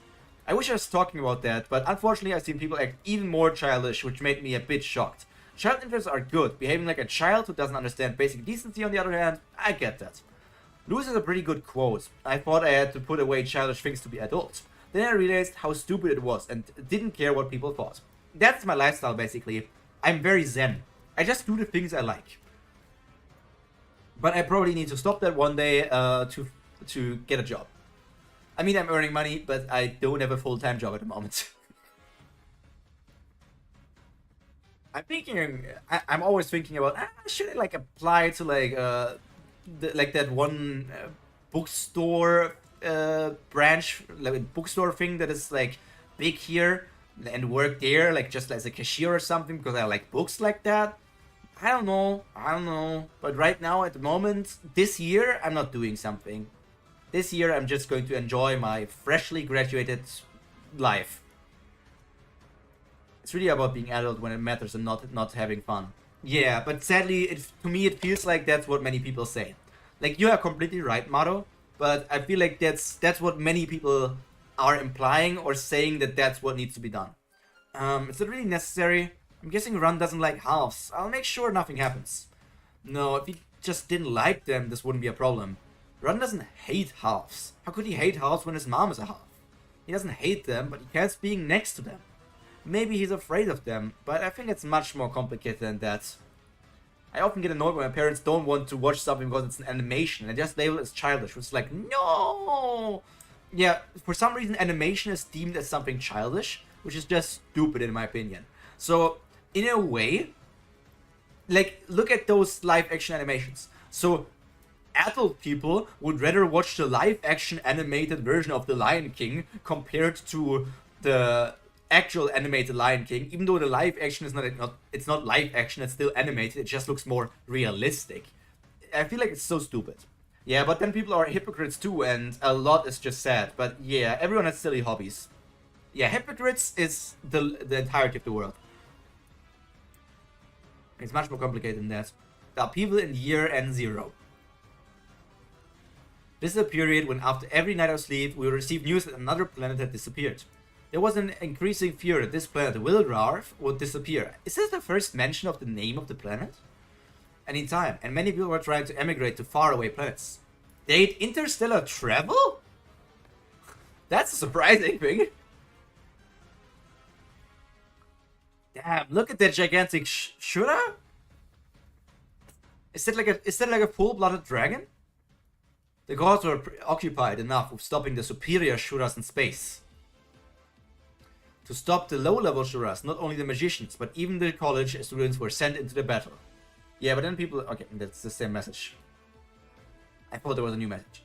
I wish I was talking about that, but unfortunately I've seen people act even more childish, which made me a bit shocked. Child interests are good. Behaving like a child who doesn't understand basic decency, on the other hand, I get that. Lewis has a pretty good quote. I thought I had to put away childish things to be adult. Then I realized how stupid it was and didn't care what people thought. That's my lifestyle, basically. I'm very zen. I just do the things I like. But I probably need to stop that one day to get a job. I mean, I'm earning money, but I don't have a full-time job at the moment. I'm always thinking about, should I like apply to like like that one bookstore branch, like bookstore thing that is like big here, and work there like just as a cashier or something because I like books like that. I don't know. But right now, at the moment, this year, I'm not doing something. This year, I'm just going to enjoy my freshly graduated life. It's really about being adult when it matters and not having fun. Yeah, but sadly, to me, it feels like that's what many people say. Like, you are completely right, Maro, but I feel like that's what many people are implying or saying that that's what needs to be done. Is it really necessary? I'm guessing Run doesn't like halves. I'll make sure nothing happens. No, if he just didn't like them, this wouldn't be a problem. Run doesn't hate halves. How could he hate halves when his mom is a half? He doesn't hate them, but he hates being next to them. Maybe he's afraid of them, but I think it's much more complicated than that. I often get annoyed when my parents don't want to watch something because it's an animation and they just label it as childish, which is like, no! Yeah, for some reason animation is deemed as something childish, which is just stupid in my opinion. So, in a way, like, look at those live-action animations. So, adult people would rather watch the live-action animated version of The Lion King compared to the actual animated Lion King, even though the live action is it's not live action, it's still animated, it just looks more realistic. I feel like it's so stupid. Yeah, but then people are hypocrites too, and a lot is just sad. But yeah, everyone has silly hobbies. Yeah, hypocrites is the entirety of the world. It's much more complicated than that. There are people in year N0. This is a period when after every night of sleep, we will receive news that another planet had disappeared. There was an increasing fear that this planet, Wilrarf, would disappear. Is this the first mention of the name of the planet? Anytime, and many people were trying to emigrate to faraway planets. They had interstellar travel? That's a surprising thing. Damn, look at that gigantic Shura? Is that like a full-blooded dragon? The gods were occupied enough with stopping the superior Shuras in space. To stop the low-level Shuras, not only the magicians, but even the college students were sent into the battle. Yeah, but then people... Okay, that's the same message. I thought there was a new message.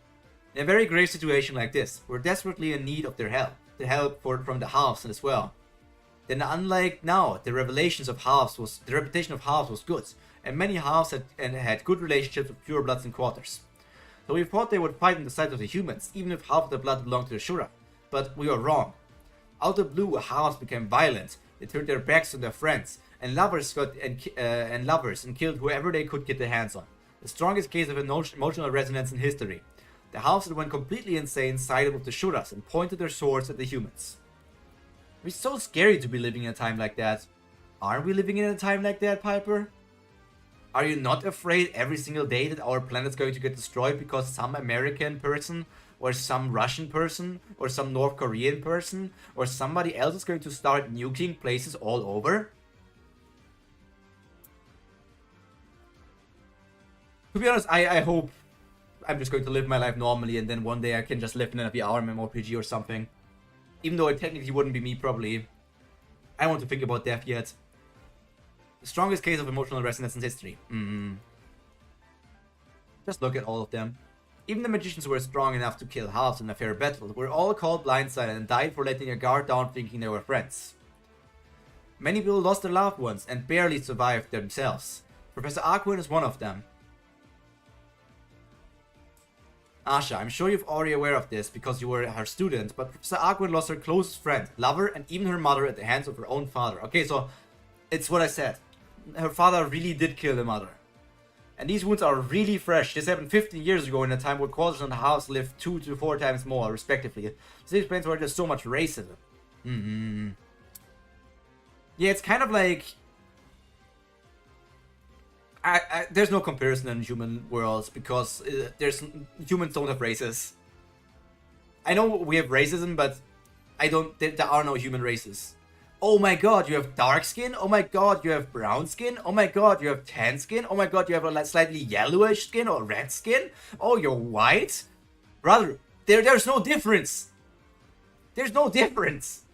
In a very grave situation like this, we're desperately in need of their help. The help from the halves as well. Then unlike now, the reputation of halves was good, and many halves had good relationships with purebloods in quarters. So we thought they would fight on the side of the humans, even if half of the blood belonged to the Shura. But we were wrong. Out of the blue, halves became violent. They turned their backs on their friends, and lovers and killed whoever they could get their hands on. The strongest case of emotional resonance in history. The halves that went completely insane sided with the Shuras and pointed their swords at the humans. It's so scary to be living in a time like that. Aren't we living in a time like that, Piper? Are you not afraid every single day that our planet's going to get destroyed because some American person, or some Russian person, or some North Korean person, or somebody else is going to start nuking places all over? To be honest, I hope I'm just going to live my life normally and then one day I can just live in a VR MMORPG or something. Even though it technically wouldn't be me, probably. I don't want to think about death yet. The strongest case of emotional resonance in history. Just look at all of them. Even the magicians who were strong enough to kill halves in a fair battle were all called blindsided and died for letting a guard down thinking they were friends. Many people lost their loved ones and barely survived themselves. Professor Aquin is one of them. Asha, I'm sure you're already aware of this because you were her student, but Professor Aquin lost her closest friend, lover, and even her mother at the hands of her own father. Okay, so it's what I said. Her father really did kill the mother. And these wounds are really fresh. This happened 15 years ago in a time where quarters and halves lived 2 to 4 times more, respectively. This explains why there's so much racism. Yeah, it's kind of like... there's no comparison in human worlds because humans don't have races. I know we have racism, but there are no human races. Oh my god, you have dark skin. Oh my god, you have brown skin. Oh my god, you have tan skin. Oh my god, you have a slightly yellowish skin or red skin. Oh, you're white. Brother, there's no difference. There's no difference.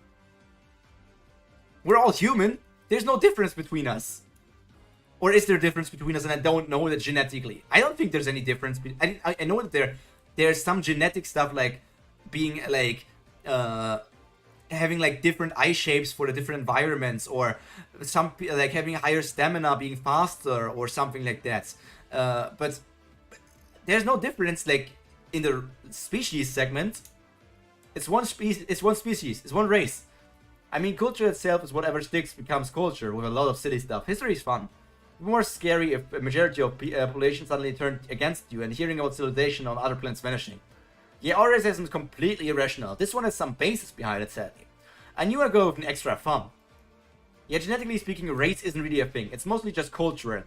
We're all human. There's no difference between us. Or is there a difference between us and I don't know that genetically? I don't think there's any difference. I know that there's some genetic stuff like being like having like different eye shapes for the different environments, or some like having higher stamina, being faster, or something like that. But there's no difference like in the species segment. It's one species. It's one species. It's one race. I mean, culture itself is whatever sticks becomes culture with a lot of silly stuff. History is fun. More scary if a majority of population suddenly turned against you and hearing about civilization on other planets vanishing. Yeah, our racism is completely irrational. This one has some basis behind it, sadly. I knew I'd go with an extra fun. Yeah, genetically speaking, race isn't really a thing. It's mostly just cultural.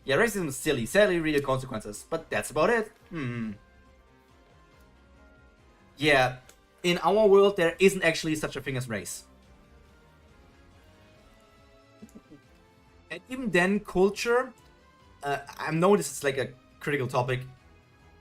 Yeah, racism is silly, sadly real consequences, but that's about it. Yeah, in our world there isn't actually such a thing as race. And even then, culture, I know this is like a critical topic.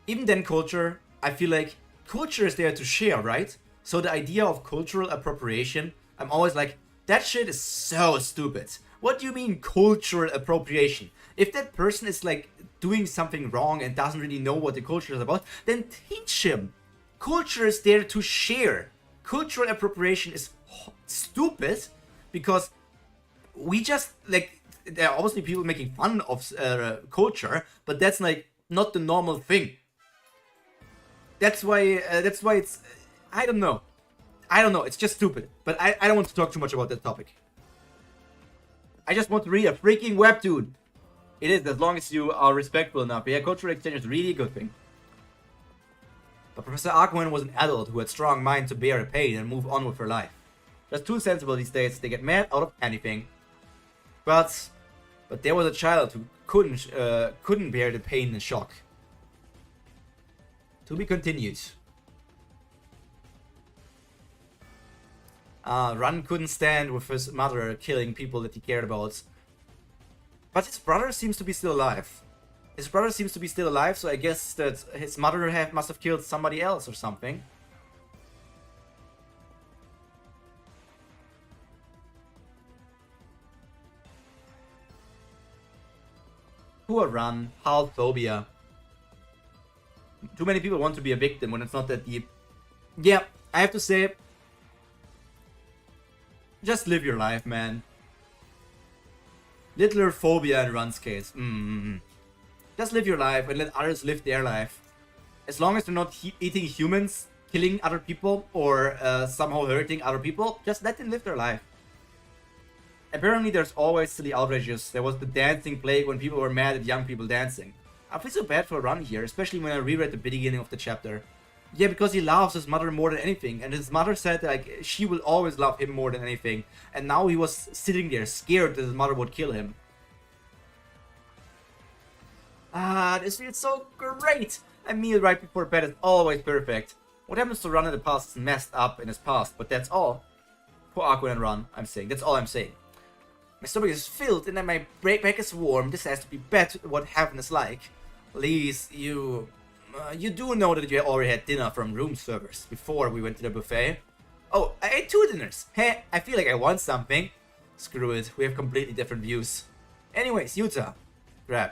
Even then, culture, I feel like culture is there to share, right? So the idea of cultural appropriation, I'm always like, that shit is so stupid. What do you mean cultural appropriation? If that person is like doing something wrong and doesn't really know what the culture is about, then teach him. Culture is there to share. Cultural appropriation is stupid because we just like, there are obviously people making fun of culture, but that's like not the normal thing. That's why it's, I don't know, it's just stupid. But I don't want to talk too much about that topic. I just want to read a freaking webtoon. It is, as long as you are respectful enough. Yeah, cultural exchange is really a good thing. But Professor Aquin was an adult who had strong mind to bear the pain and move on with her life. Just too sensible these days, they get mad out of anything. But there was a child who couldn't bear the pain and shock. To be continued. Ran couldn't stand with his mother killing people that he cared about. But his brother seems to be still alive. So I guess that his mother must have killed somebody else or something. Poor Ran, half phobia. Too many people want to be a victim when it's not that deep. Yeah, I have to say, just live your life, man. Littler phobia in Ran's case. Just live your life and let others live their life. As long as they're not eating humans, killing other people, or somehow hurting other people, just let them live their life. Apparently there's always silly outrages. There was the dancing plague when people were mad at young people dancing. I feel so bad for Ran here, especially when I reread the beginning of the chapter. Yeah, because he loves his mother more than anything, and his mother said that, like, she will always love him more than anything, and now he was sitting there scared that his mother would kill him. This feels so great! A meal right before bed is always perfect. What happens to Ran in the past is messed up in his past, but that's all. Poor Aquin and Ran, I'm saying. That's all I'm saying. My stomach is filled and then my back is warm. This has to be better what heaven is like. Please, you do know that you already had dinner from room service before we went to the buffet. Oh, I ate 2 dinners. Heh, I feel like I want something. Screw it, we have completely different views. Anyways, Yuta. Grab.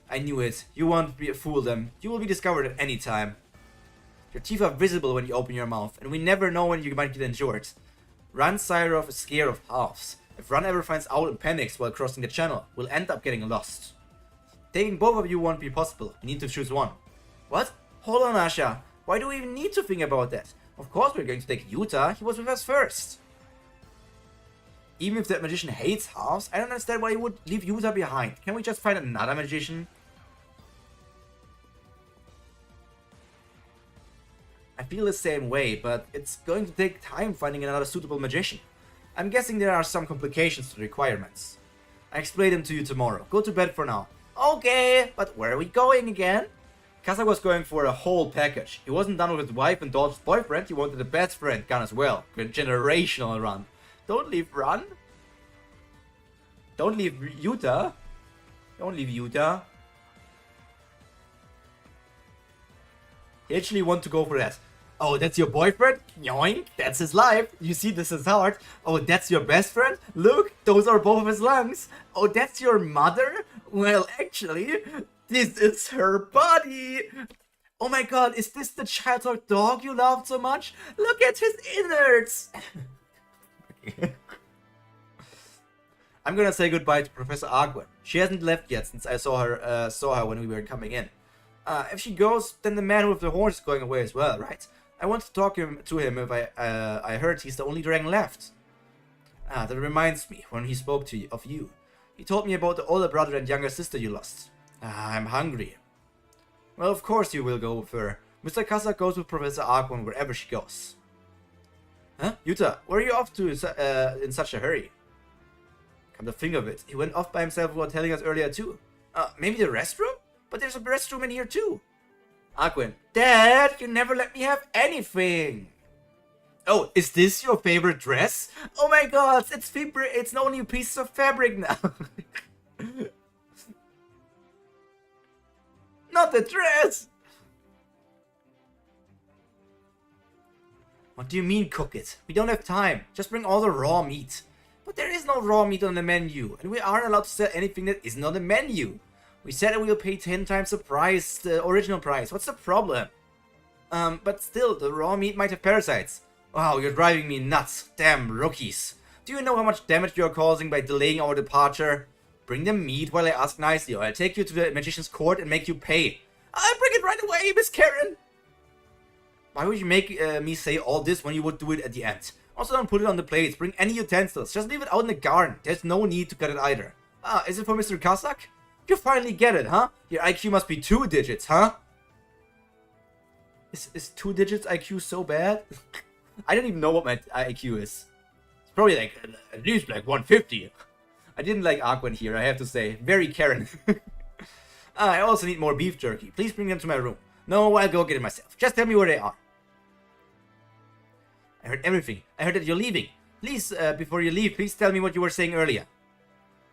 I knew it. You won't fool them. You will be discovered at any time. Your teeth are visible when you open your mouth, and we never know when you might get injured. Ran Cyrov is scared of halves. If Ran ever finds out and panics while crossing the channel, we'll end up getting lost. Taking both of you won't be possible. We need to choose one. What? Hold on, Asha. Why do we even need to think about that? Of course we're going to take Yuta. He was with us first. Even if that magician hates halves, I don't understand why he would leave Yuta behind. Can we just find another magician? I feel the same way, but it's going to take time finding another suitable magician. I'm guessing there are some complications to the requirements. I explain them to you tomorrow. Go to bed for now. Okay, but where are we going again? Kazak was going for a whole package. He wasn't done with his wife and daughter's boyfriend, he wanted a best friend gun as well. Good generational run. Don't leave Run. Don't leave Yuta. Don't leave Yuta. He actually want to go for that. Oh, that's your boyfriend? Yoink, that's his life. You see, this is hard. Oh, that's your best friend? Look, those are both of his lungs. Oh, that's your mother? Well, actually, this is her body. Oh my god, is this the childhood dog you loved so much? Look at his innards. I'm gonna say goodbye to Professor Agwen. She hasn't left yet since I saw her when we were coming in. If she goes, then the man with the horns is going away as well, right? I want to talk to him if I heard he's the only dragon left. That reminds me, when he spoke of you. He told me about the older brother and younger sister you lost. I'm hungry. Well, of course you will go with her. Mr. Kazak goes with Professor Agwen wherever she goes. Huh? Yuta, where are you off to in such a hurry? Come to think of it, he went off by himself without telling us earlier too. Maybe the restroom? But there's a restroom in here too. Agwen, Dad, you never let me have anything. Oh, is this your favorite dress? Oh my god, it's only pieces of fabric now. Not the dress! What do you mean cook it? We don't have time. Just bring all the raw meat. But there is no raw meat on the menu, and we aren't allowed to sell anything that isn't on the menu. We said that we'll pay 10 times the price, the original price. What's the problem? But still, the raw meat might have parasites. Wow, you're driving me nuts. Damn rookies. Do you know how much damage you're causing by delaying our departure? Bring the meat while I ask nicely, or I'll take you to the magician's court and make you pay. I'll bring it right away, Miss Karen. Why would you make me say all this when you would do it at the end? Also, don't put it on the plates. Bring any utensils. Just leave it out in the garden. There's no need to cut it either. Is it for Mr. Kazak? You finally get it, huh? Your IQ must be 2 digits, huh? Is 2 digits IQ so bad? I don't even know what my IQ is. It's probably like, at least like 150. I didn't like Agwen here, I have to say. Very Karen. I also need more beef jerky. Please bring them to my room. No, I'll go get it myself. Just tell me where they are. I heard everything. I heard that you're leaving. Please, before you leave, please tell me what you were saying earlier.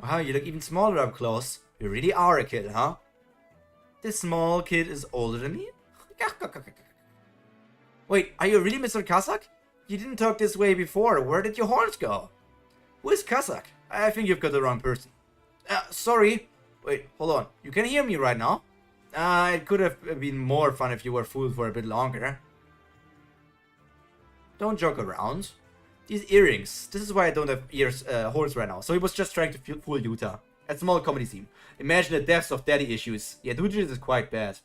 Wow, you look even smaller up close. You really are a kid, huh? This small kid is older than me? Wait, are you really Mr. Kazak? You didn't talk this way before. Where did your horns go? Who is Kazak? I think you've got the wrong person. Sorry. Wait, hold on. You can hear me right now? It could have been more fun if you were fooled for a bit longer. Don't joke around. These earrings. This is why I don't have horns right now. So he was just trying to fool Yuta. A small comedy scene. Imagine the depths of daddy issues. Yeah, Dujis is quite bad.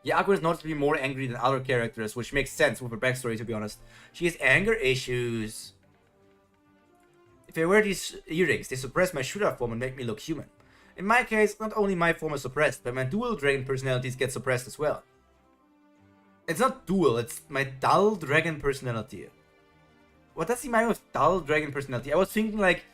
Yeah, Agwen is not to be more angry than other characters, which makes sense with her backstory, to be honest. She has anger issues. If I wear these earrings, they suppress my shooter form and make me look human. In my case, not only my form is suppressed, but my dual dragon personalities get suppressed as well. It's not dual, it's my dull dragon personality. What does he mean with dull dragon personality? I was thinking like,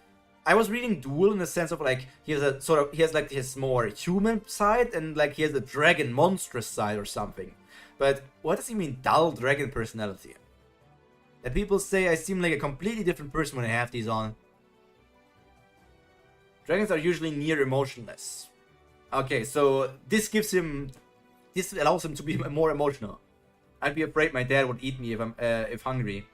I was reading dual in the sense of like, he has like his more human side and like he has a dragon monstrous side or something. But what does he mean dull dragon personality? That people say I seem like a completely different person when I have these on. Dragons are usually near emotionless. Okay, so this allows him to be more emotional. I'd be afraid my dad would eat me if hungry.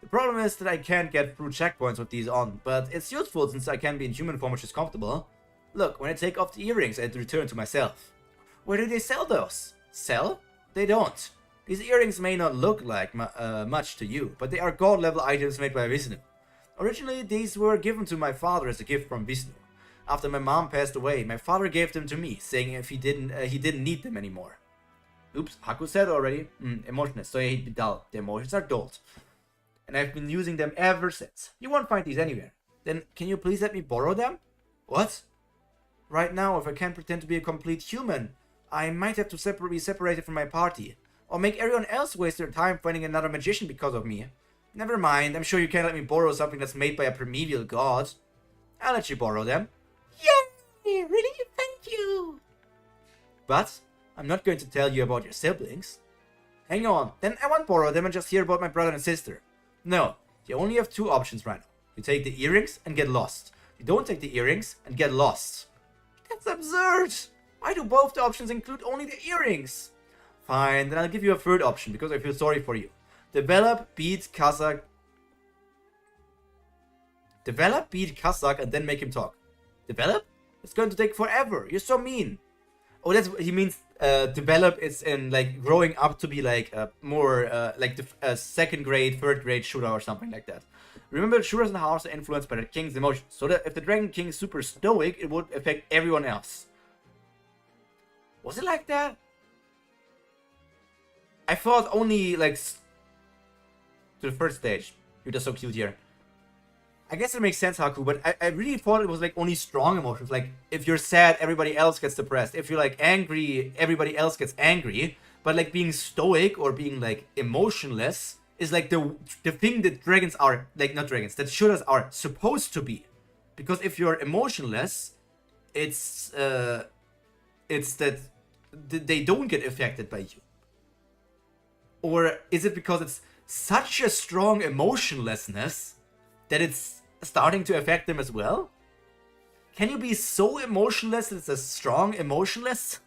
The problem is that I can't get through checkpoints with these on, but it's useful since I can be in human form, which is comfortable. Look, when I take off the earrings, I return to myself. Where do they sell those? Sell? They don't. These earrings may not look like much to you, but they are god-level items made by Vishnu. Originally, these were given to my father as a gift from Vishnu. After my mom passed away, my father gave them to me, saying if he didn't need them anymore. Oops, Haku said already. Emotionless, so I hate be dull. The emotions are dulled. And I've been using them ever since. You won't find these anywhere. Then, can you please let me borrow them? What? Right now, if I can't pretend to be a complete human, I might have to be separated from my party. Or make everyone else waste their time finding another magician because of me. Never mind, I'm sure you can't let me borrow something that's made by a primeval god. I'll let you borrow them. Yay! Really? Thank you! But, I'm not going to tell you about your siblings. Hang on, then I won't borrow them and just hear about my brother and sister. No, you only have two options right now. You take the earrings and get lost. You don't take the earrings and get lost. That's absurd! Why do both the options include only the earrings? Fine, then I'll give you a third option because I feel sorry for you. Develop, beat Kazakh, and then make him talk. Develop? It's going to take forever. You're so mean. Oh, that's what he means. Develop is in like growing up to be like more like the second grade, third grade shooter or something like that. Remember, shooters and hearts are influenced by the king's emotions. So that if the Dragon King is super stoic, it would affect everyone else. Was it like that? I thought only like to the first stage. You're just so cute here. I guess it makes sense, Haku, but I really thought it was like only strong emotions. Like, if you're sad, everybody else gets depressed. If you're like angry, everybody else gets angry. But like being stoic or being like emotionless is like the thing that dragons are, like not dragons, that shooters are supposed to be. Because if you're emotionless, it's that they don't get affected by you. Or is it because it's such a strong emotionlessness that it's starting to affect them as well? Can you be so emotionless that it's a strong emotionless?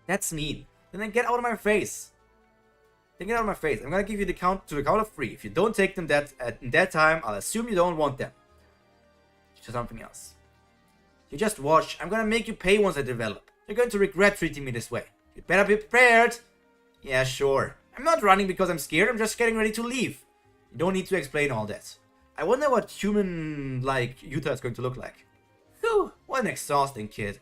That's mean. Then get out of my face. Then get out of my face. I'm gonna give you the count of 3. If you don't take them in that time, I'll assume you don't want them. To something else. You just watch. I'm gonna make you pay once I develop. You're going to regret treating me this way. You'd better be prepared. Yeah, sure. I'm not running because I'm scared. I'm just getting ready to leave. You don't need to explain all that. I wonder what human-like Yuta is going to look like. Whew, what an exhausting kid.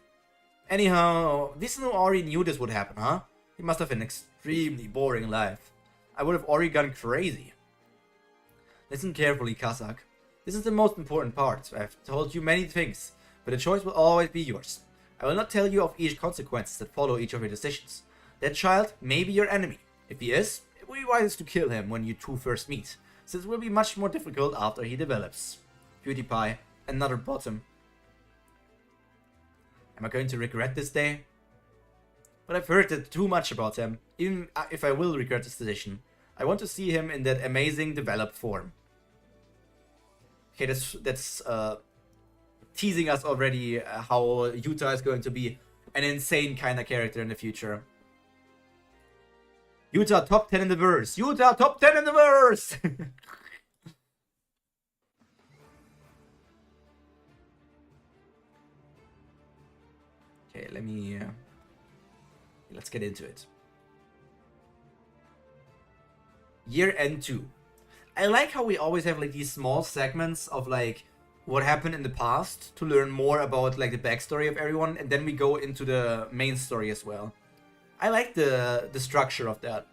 Anyhow, Vishnu already knew this would happen, huh? He must have an extremely boring life. I would have already gone crazy. Listen carefully, Kazakh. This is the most important part. I've told you many things, but the choice will always be yours. I will not tell you of each consequences that follow each of your decisions. That child may be your enemy. If he is, it will be wise to kill him when you two first meet, since it will be much more difficult after he develops. PewDiePie, another bottom. Am I going to regret this day? But I've heard too much about him. Even if I will regret this decision, I want to see him in that amazing developed form. Okay, that's teasing us already how Yuta is going to be an insane kind of character in the future. Yuta top 10 in the verse. Yuta top 10 in the verse. Okay, let's get into it. Year End 2. I like how we always have like these small segments of like what happened in the past to learn more about like the backstory of everyone, and then we go into the main story as well. I like the structure of that.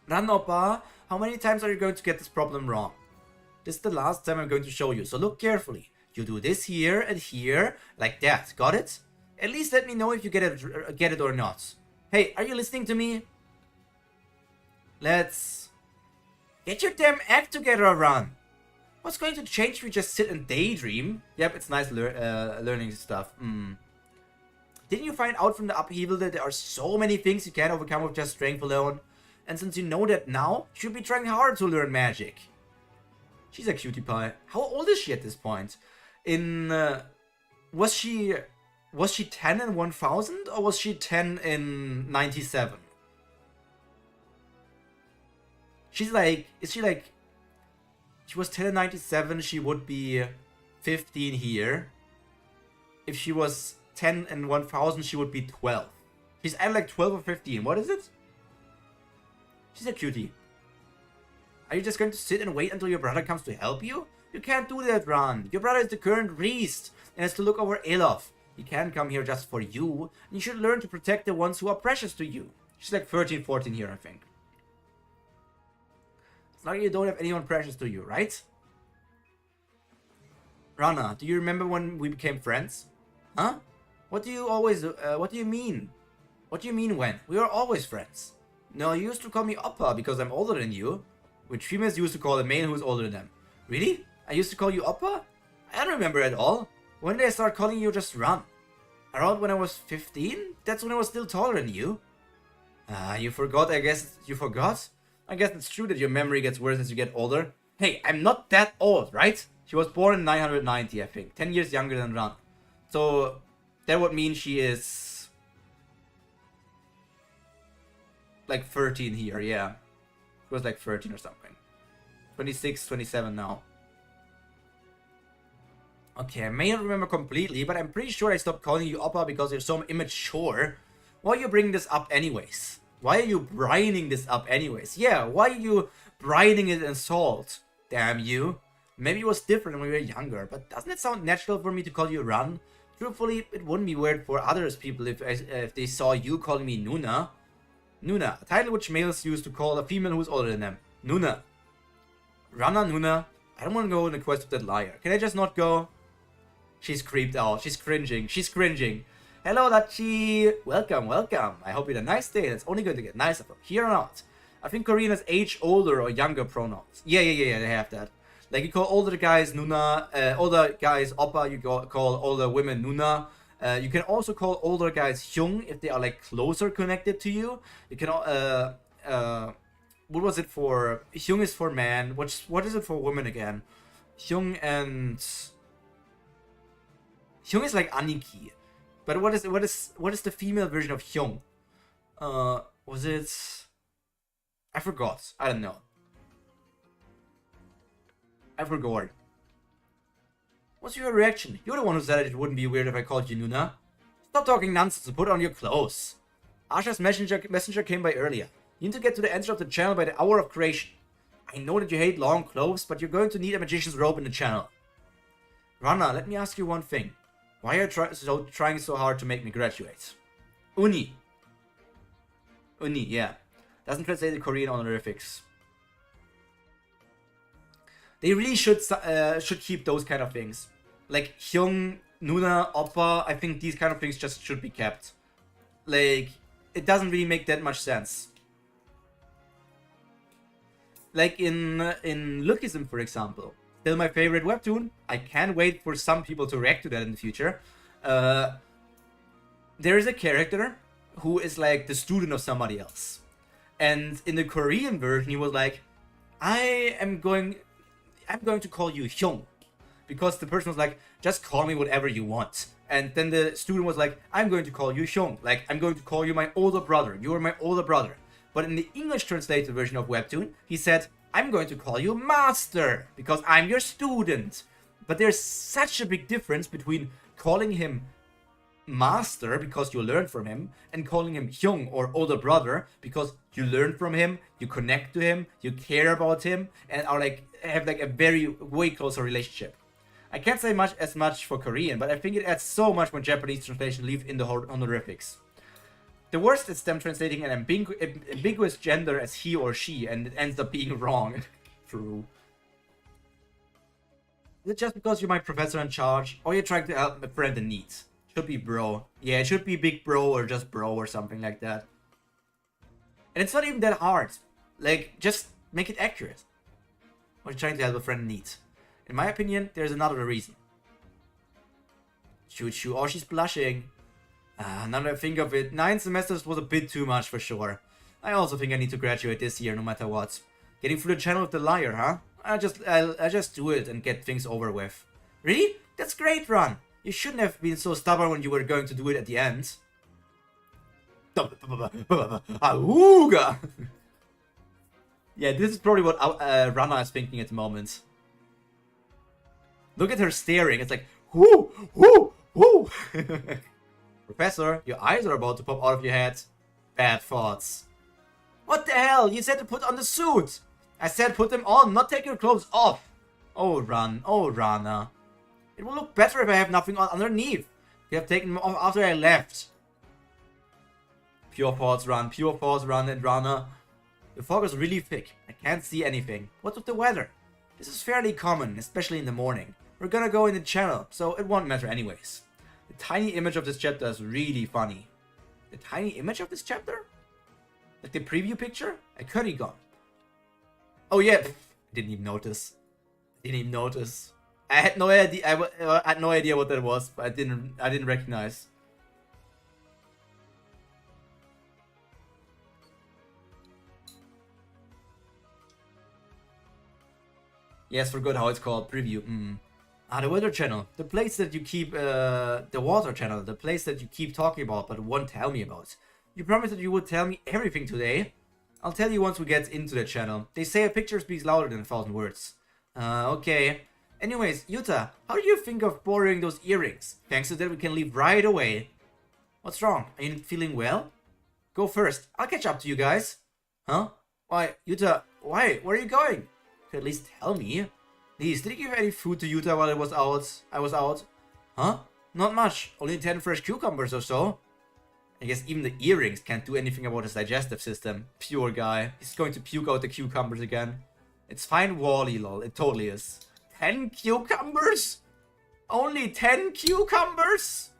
Ranoppa, how many times are you going to get this problem wrong? This is the last time I'm going to show you, so look carefully. You do this here and here, like that. Got it? At least let me know if you get it or not. Hey, are you listening to me? Let's get your damn act together, Run. What's going to change if you just sit and daydream? Yep, it's nice learning stuff. Didn't you find out from the upheaval that there are so many things you can't overcome with just strength alone? And since you know that now, you should be trying harder to learn magic. She's a cutie pie. How old is she at this point? Was she Was she 10 in 1000 or was she 10 in 97? She's like, is she like, she was 10 in 97, she would be 15 here. If she was 10 in 1000, she would be 12. She's either like 12 or 15. What is it? She's a cutie. Are you just going to sit and wait until your brother comes to help you? You can't do that, Ran. Your brother is the current priest and has to look over Elof. He can't come here just for you. And you should learn to protect the ones who are precious to you. She's like 13, 14 here, I think. It's like you don't have anyone precious to you, right? Rana, do you remember when we became friends? Huh? What do you always, what do you mean? What do you mean when? We are always friends. No, you used to call me Oppa because I'm older than you. Which females used to call a male who's older than them. Really? I used to call you Oppa? I don't remember at all. When did I start calling you just Run? Around when I was 15? That's when I was still taller than you. You forgot, I guess. You forgot? I guess it's true that your memory gets worse as you get older. Hey, I'm not that old, right? She was born in 990, I think. 10 years younger than Ran. So, that would mean she is... like 13 here, yeah. She was like 13 or something. 26, 27 now. Okay, I may not remember completely, but I'm pretty sure I stopped calling you Oppa because you're so immature. Why are you bringing this up anyways? Why are you brining this up anyways? Yeah, why are you brining it in salt? Damn you. Maybe it was different when we were younger, but doesn't it sound natural for me to call you Run? Truthfully, it wouldn't be weird for others people if they saw you calling me Nuna. Nuna, a title which males use to call a female who's older than them. Nuna. Rana Nuna. I don't want to go on a quest with that liar. Can I just not go? She's creeped out. She's cringing. She's cringing. Hello, Dachi. Welcome, welcome. I hope you had a nice day. It's only going to get nicer from here on out. I think Korean has age older or younger pronouns. Yeah, they have that. Like you call older guys Nuna, older guys Oppa, you call older women Nuna. You can also call older guys Hyung if they are like closer connected to you. You can, what was it for? Hyung is for man. What is it for women again? Hyung is like Aniki. But what is the female version of Hyung? Was it? I forgot. I don't know. I forgot. What's your reaction? You're the one who said it wouldn't be weird if I called you Nuna. Stop talking nonsense and put on your clothes. Asha's messenger came by earlier. You need to get to the end of the channel by the hour of creation. I know that you hate long clothes, but you're going to need a magician's robe in the channel. Rana, let me ask you one thing. Why are you trying so hard to make me graduate? Uni, yeah. Doesn't translate the Korean honorifics. They really should keep those kind of things. Like Hyung, Nuna, Oppa, I think these kind of things just should be kept. Like, it doesn't really make that much sense. Like in Lookism, for example. Still my favorite webtoon. I can't wait for some people to react to that in the future. There is a character who is like the student of somebody else. And in the Korean version, he was like, I'm going to call you Hyung. Because the person was like, just call me whatever you want. And then the student was like, I'm going to call you Hyung. Like, I'm going to call you my older brother. You are my older brother. But in the English translated version of Webtoon, he said, I'm going to call you Master. Because I'm your student. But there's such a big difference between calling him Master because you learn from him and calling him Hyung or older brother because you learn from him, you connect to him, you care about him, and are like have like a way closer relationship. I can't say as much for Korean, but I think it adds so much when Japanese translation leave in the honorifics. The worst is them translating an ambiguous gender as he or she, and it ends up being wrong. True. Is it just because you're my professor in charge, or you're trying to help a friend in need? Should be bro. Yeah, it should be big bro or just bro or something like that. And it's not even that hard. Like, just make it accurate. Or you're trying to help a friend in need. In my opinion, there's another reason. Shoot. Oh, she's blushing. Now that I think of it, 9 semesters was a bit too much for sure. I also think I need to graduate this year no matter what. Getting through the channel with the liar, huh? I'll just do it and get things over with. Really? That's great, Ron. You shouldn't have been so stubborn when you were going to do it at the end. Auga! Yeah, this is probably what Rana is thinking at the moment. Look at her staring. It's like, whoo, whoo, whoo. Professor, your eyes are about to pop out of your head. Bad thoughts. What the hell? You said to put on the suit. I said put them on, not take your clothes off. Oh, Rana. It will look better if I have nothing on underneath. You have taken them off after I left. Pure thoughts, Run, and Rana. The fog is really thick. I can't see anything. What's with the weather? This is fairly common, especially in the morning. We're gonna go in the channel, so it won't matter anyways. The tiny image of this chapter is really funny. The tiny image of this chapter? Like the preview picture? I could have gone. Oh yeah, I didn't even notice. I had no idea. I had no idea what that was, but I didn't recognize. Yes, forgot how it's called. Preview. The weather channel. The place that you keep, the water channel. The place that you keep talking about but won't tell me about. You promised that you would tell me everything today. I'll tell you once we get into the channel. They say a picture speaks louder than 1,000 words. Okay. Anyways, Yuta, how do you think of borrowing those earrings? Thanks to that we can leave right away. What's wrong? Are you feeling well? Go first. I'll catch up to you guys. Huh? Why, Yuta, why? Where are you going? At least tell me. Please, did you give any food to Yuta while I was out? Huh? Not much. Only 10 fresh cucumbers or so. I guess even the earrings can't do anything about his digestive system. Pure guy. He's going to puke out the cucumbers again. It's fine Wally, lol. It totally is. 10 cucumbers? Only 10 cucumbers?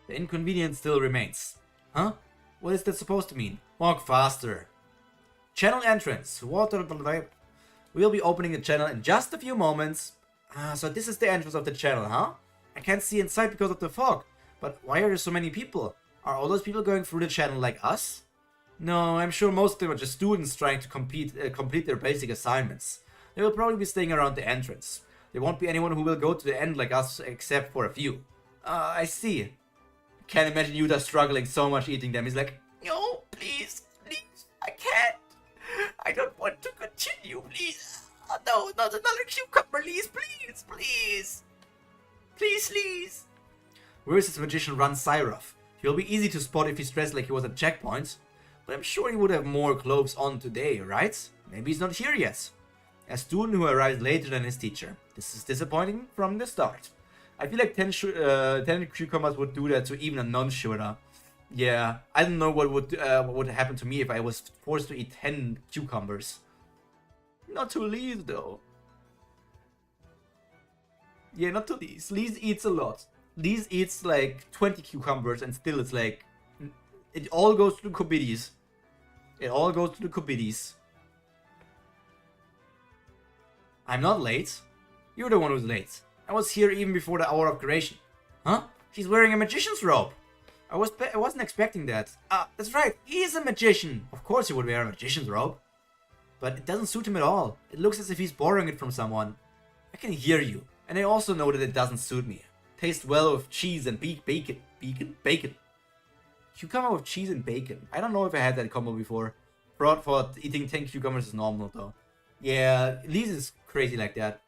The inconvenience still remains. Huh? What is that supposed to mean? Walk faster. Channel entrance. Water. We'll be opening the channel in just a few moments. So this is the entrance of the channel, huh? I can't see inside because of the fog. But why are there so many people? Are all those people going through the channel like us? No, I'm sure most of them are just students trying to complete their basic assignments. They will probably be staying around the entrance. There won't be anyone who will go to the end like us except for a few. I see. Can't imagine Yuta struggling so much eating them. He's like, no, please, I can't. I don't want to continue, please. Oh, no, not another cucumber, please. Where is this magician Run Syruff? He'll be easy to spot if he's dressed like he was at checkpoint. But I'm sure he would have more clothes on today, right? Maybe he's not here yet. A student who arrived later than his teacher. This is disappointing from the start. I feel like 10 cucumbers would do that to even a non-shooter. Yeah, I don't know what would happen to me if I was forced to eat 10 cucumbers. Not to Lise though. Yeah, not to Lise. Lise eats a lot. Lise eats like 20 cucumbers and still it's like... It all goes to the Kubidis. I'm not late. You're the one who's late. I was here even before the hour of creation. Huh? She's wearing a magician's robe. I wasn't expecting that. That's right. He is a magician. Of course he would wear a magician's robe. But it doesn't suit him at all. It looks as if he's borrowing it from someone. I can hear you. And I also know that it doesn't suit me. Tastes well with cheese and bacon. Bacon. Cucumber with cheese and bacon. I don't know if I had that combo before. Thought eating 10 cucumbers is normal though. Yeah, Lise is crazy like that.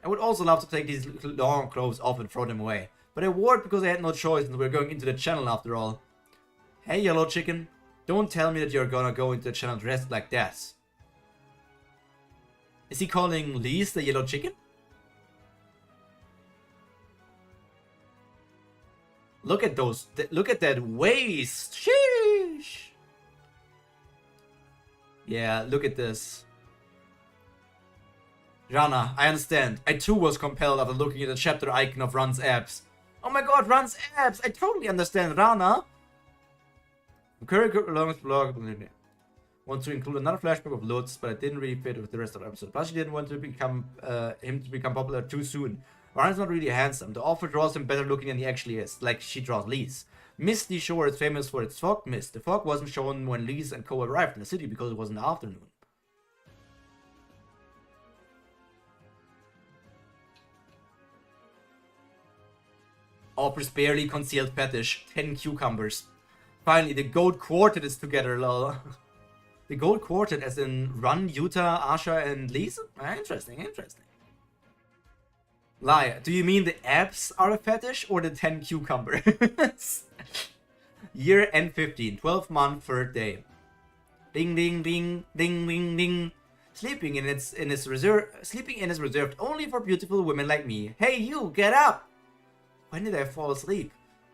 I would also love to take these long clothes off and throw them away. But I wore it because I had no choice and we're going into the channel after all. Hey, yellow chicken. Don't tell me that you're gonna go into the channel dressed like that. Is he calling Lise the yellow chicken? Look at those. Look at that waist. Sheesh. Yeah, look at this. Rana, I understand. I too was compelled after looking at the chapter icon of Run's abs. Oh my god, Run's abs! I totally understand, Rana! Want to include another flashback of Lutz, but it didn't really fit with the rest of the episode. Plus, she didn't want to become him to become popular too soon. Rana's not really handsome. The author draws him better looking than he actually is, like she draws Lise. Misty Shore is famous for its fog mist. The fog wasn't shown when Lise and co arrived in the city because it was in the afternoon. Offers barely concealed fetish. 10 cucumbers. Finally, the gold quartet is together, lol. The gold quartet as in Run, Yuta, Asha, and Lise? Interesting, interesting. Lie, do you mean the abs are a fetish or the 10 cucumbers? Year N15, 12th month, 3rd day. Ding ding ding ding ding ding. Sleeping in is reserved only for beautiful women like me. Hey you, get up! When did I fall asleep?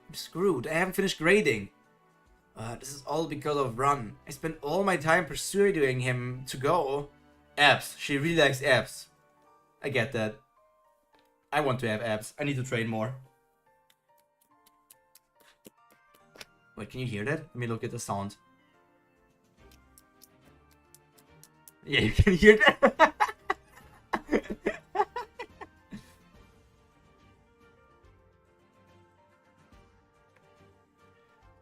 I'm screwed. I haven't finished grading. This is all because of Run. I spent all my time persuading him to go. Abs. She really likes abs. I get that. I want to have abs. I need to train more. Wait, can you hear that? Let me look at the sound. Yeah, you can hear that.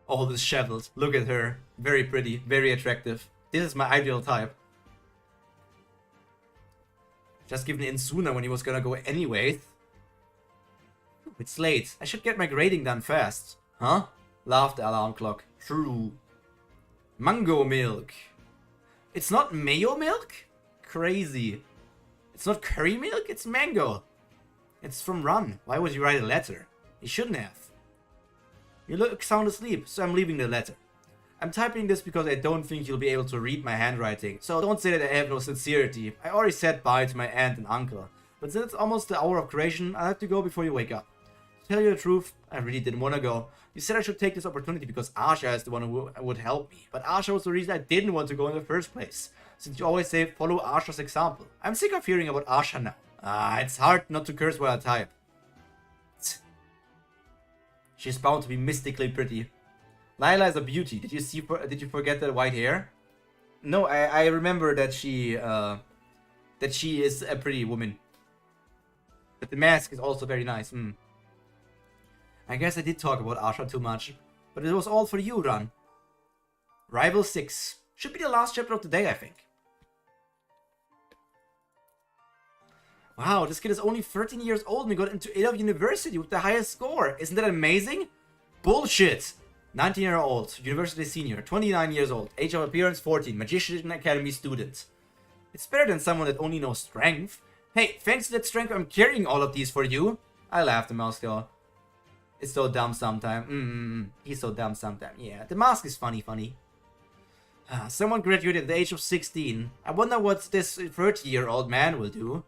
All disheveled. Look at her. Very pretty, very attractive. This is my ideal type. Just given in sooner when he was gonna go anyways. It's late. I should get my grading done fast. Huh? Laughed the alarm clock. True. Mango milk. It's not mayo milk? Crazy. It's not curry milk, it's mango. It's from Run. Why would you write a letter? You shouldn't have. You look sound asleep, so I'm leaving the letter. I'm typing this because I don't think you'll be able to read my handwriting, so don't say that I have no sincerity. I already said bye to my aunt and uncle, but since it's almost the hour of creation, I'll have to go before you wake up. To tell you the truth, I really didn't want to go. You said I should take this opportunity because Asha is the one who would help me, but Asha was the reason I didn't want to go in the first place, since you always say follow Asha's example. I'm sick of hearing about Asha now. It's hard not to curse while I type. She's bound to be mystically pretty. Lila is a beauty. Did you forget that white hair? No, I remember that she is a pretty woman. But the mask is also very nice. I guess I did talk about Asha too much, but it was all for you, Run. Rival 6 should be the last chapter of the day, I think. Wow, this kid is only 13 years old and he got into Adolf University with the highest score. Isn't that amazing? Bullshit! 19-year-old, university senior, 29 years old, age of appearance 14, Magician Academy student. It's better than someone that only knows strength. Hey, thanks to that strength I'm carrying all of these for you. I laughed, the mouse girl. It's so dumb sometimes. He's so dumb sometimes. Yeah, the mask is funny. Someone graduated at the age of 16. I wonder what this 30-year-old man will do.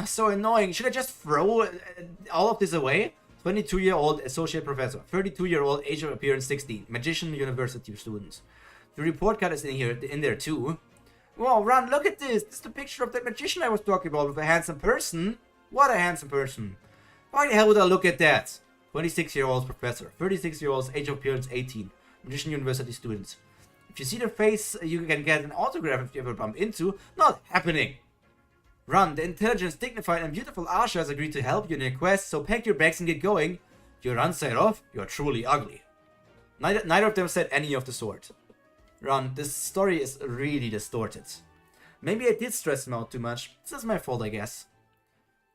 So annoying. Should I just throw all of this away? 22-year-old associate professor. 32-year-old age of appearance 16. Magician university student. The report card is in there too. Whoa, Run, look at this. This is the picture of that magician I was talking about with a handsome person. What a handsome person. Why the hell would I look at that? 26-year-old professor. 36-year-old age of appearance 18. Magician university student. If you see their face, you can get an autograph if you ever bump into. Not happening. Run, the intelligent, dignified, and beautiful Asha has agreed to help you in your quest, so pack your bags and get going. Your Run side off, you're truly ugly. Neither of them said any of the sort. Run, this story is really distorted. Maybe I did stress him out too much. This is my fault, I guess.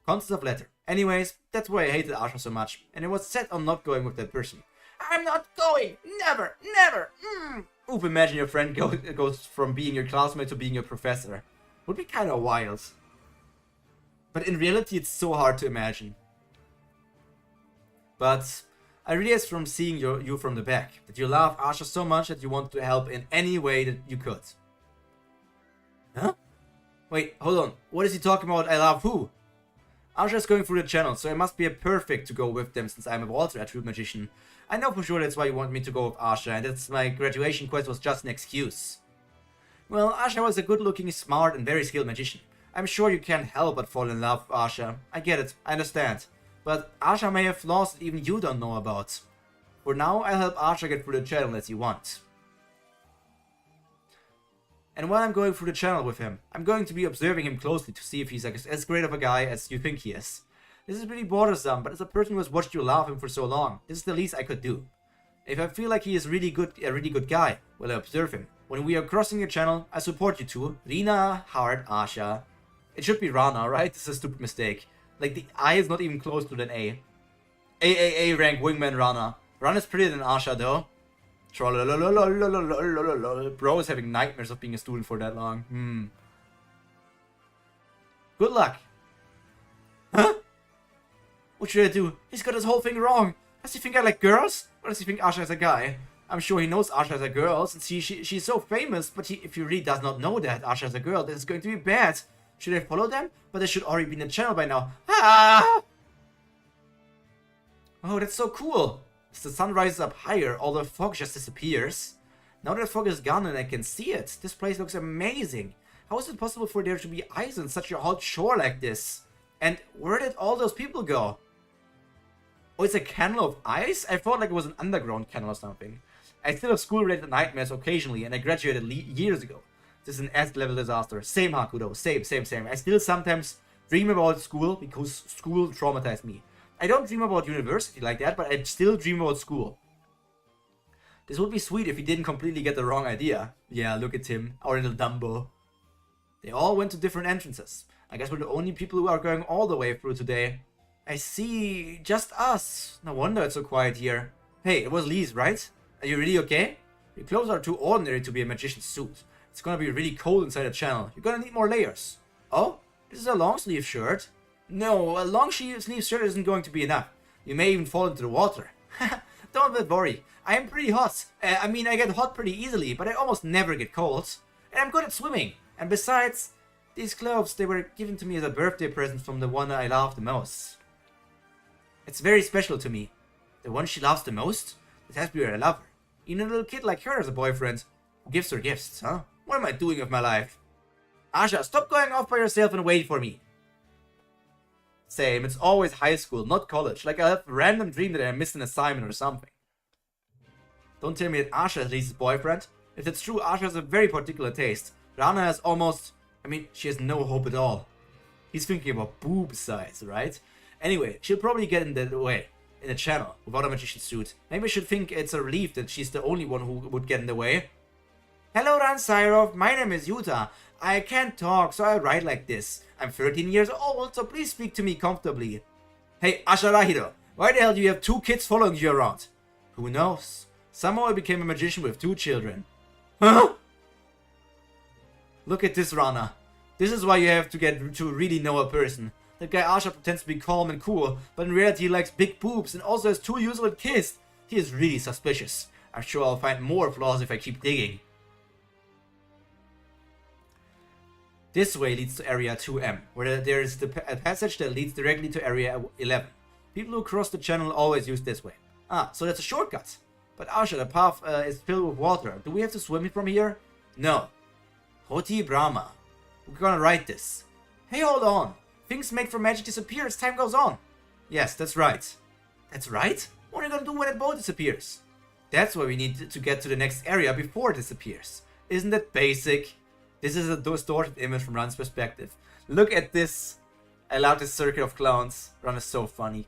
Contents of letter. Anyways, that's why I hated Asha so much, and I was set on not going with that person. I'm not going! Never! Never! Oof, imagine your friend goes from being your classmate to being your professor. Would be kinda wild. But in reality, it's so hard to imagine. But I realized from seeing you from the back that you love Asha so much that you want to help in any way that you could. Huh? Wait, hold on. What is he talking about? I love who? Asha is going through the channel, so I must be a perfect to go with them since I'm a water attribute magician. I know for sure that's why you want me to go with Asha, and that's my graduation quest was just an excuse. Well, Asha was a good-looking, smart, and very skilled magician. I'm sure you can't help but fall in love with Asha. I get it, I understand. But Asha may have flaws that even you don't know about. For now, I'll help Asha get through the channel as you want. And while I'm going through the channel with him, I'm going to be observing him closely to see if he's as great of a guy as you think he is. This is really bothersome, but as a person who has watched you love him for so long, this is the least I could do. If I feel like he is really good, a really good guy, well, I observe him. When we are crossing your channel, I support you two. Rina, Heart, Asha. It should be Rana, right? This is a stupid mistake. Like, the I is not even close to an A. A rank wingman Rana. Rana's prettier than Asha, though. Bro is having nightmares of being a student for that long. Good luck. Huh? What should I do? He's got his whole thing wrong. Does he think I like girls? Or does he think Asha is a guy? I'm sure he knows Asha is a girl, since she's so famous, but if he really does not know that Asha is a girl, then it's going to be bad. Should I follow them? But they should already be in the channel by now. Ah! Oh, that's so cool. As the sun rises up higher, all the fog just disappears. Now that the fog is gone and I can see it, this place looks amazing. How is it possible for there to be ice on such a hot shore like this? And where did all those people go? Oh, it's a canal of ice? I thought like it was an underground canal or something. I still have school-related nightmares occasionally, and I graduated years ago. This is an S-level disaster. Same, Hakudo. Same. I still sometimes dream about school, because school traumatized me. I don't dream about university like that, but I still dream about school. This would be sweet if he didn't completely get the wrong idea. Yeah, look at him, our little Dumbo. They all went to different entrances. I guess we're the only people who are going all the way through today. I see, just us. No wonder it's so quiet here. Hey, it was Lee's, right? Are you really okay? Your clothes are too ordinary to be a magician's suit. It's gonna be really cold inside the channel. You're gonna need more layers. Oh, this is a long sleeve shirt. No, a long sleeve shirt isn't going to be enough. You may even fall into the water. Don't worry. I am pretty hot. I mean, I get hot pretty easily, but I almost never get cold. And I'm good at swimming. And besides, these clothes, they were given to me as a birthday present from the one I love the most. It's very special to me. The one she loves the most? It has to be her lover. Even a little kid like her has a boyfriend. Who gives her gifts, huh? What am I doing with my life? Asha, stop going off by yourself and wait for me. Same, it's always high school, not college. Like I have a random dream that I missed an assignment or something. Don't tell me that Asha is Lisa's boyfriend. If that's true, Asha has a very particular taste. Rana has almost... I mean, she has no hope at all. He's thinking about boob size, right? Anyway, she'll probably get in the way. In the channel, without a magician suit. Maybe I should think it's a relief that she's the only one who would get in the way. Hello, Ransyrov. My name is Yuta. I can't talk, so I write like this. I'm 13 years old, so please speak to me comfortably. Hey, Asharahiro, why the hell do you have 2 kids following you around? Who knows? Somehow I became a magician with 2 children. Huh? Look at this, Rana. This is why you have to get to really know a person. That guy Asha pretends to be calm and cool, but in reality he likes big boobs and also has 2 usual kids. He is really suspicious. I'm sure I'll find more flaws if I keep digging. This way leads to Area 2M, where there is a passage that leads directly to Area 11. People who cross the channel always use this way. Ah, so that's a shortcut. But Asha, the path is filled with water. Do we have to swim from here? No. Hoti Brahma. We're gonna write this. Hey, hold on. Things made from magic disappear as time goes on. Yes, that's right. That's right? What are you gonna do when that boat disappears? That's why we need to get to the next area before it disappears. Isn't that basic? This is a distorted image from Ran's perspective. Look at this. I love this circuit of clowns. Ran is so funny.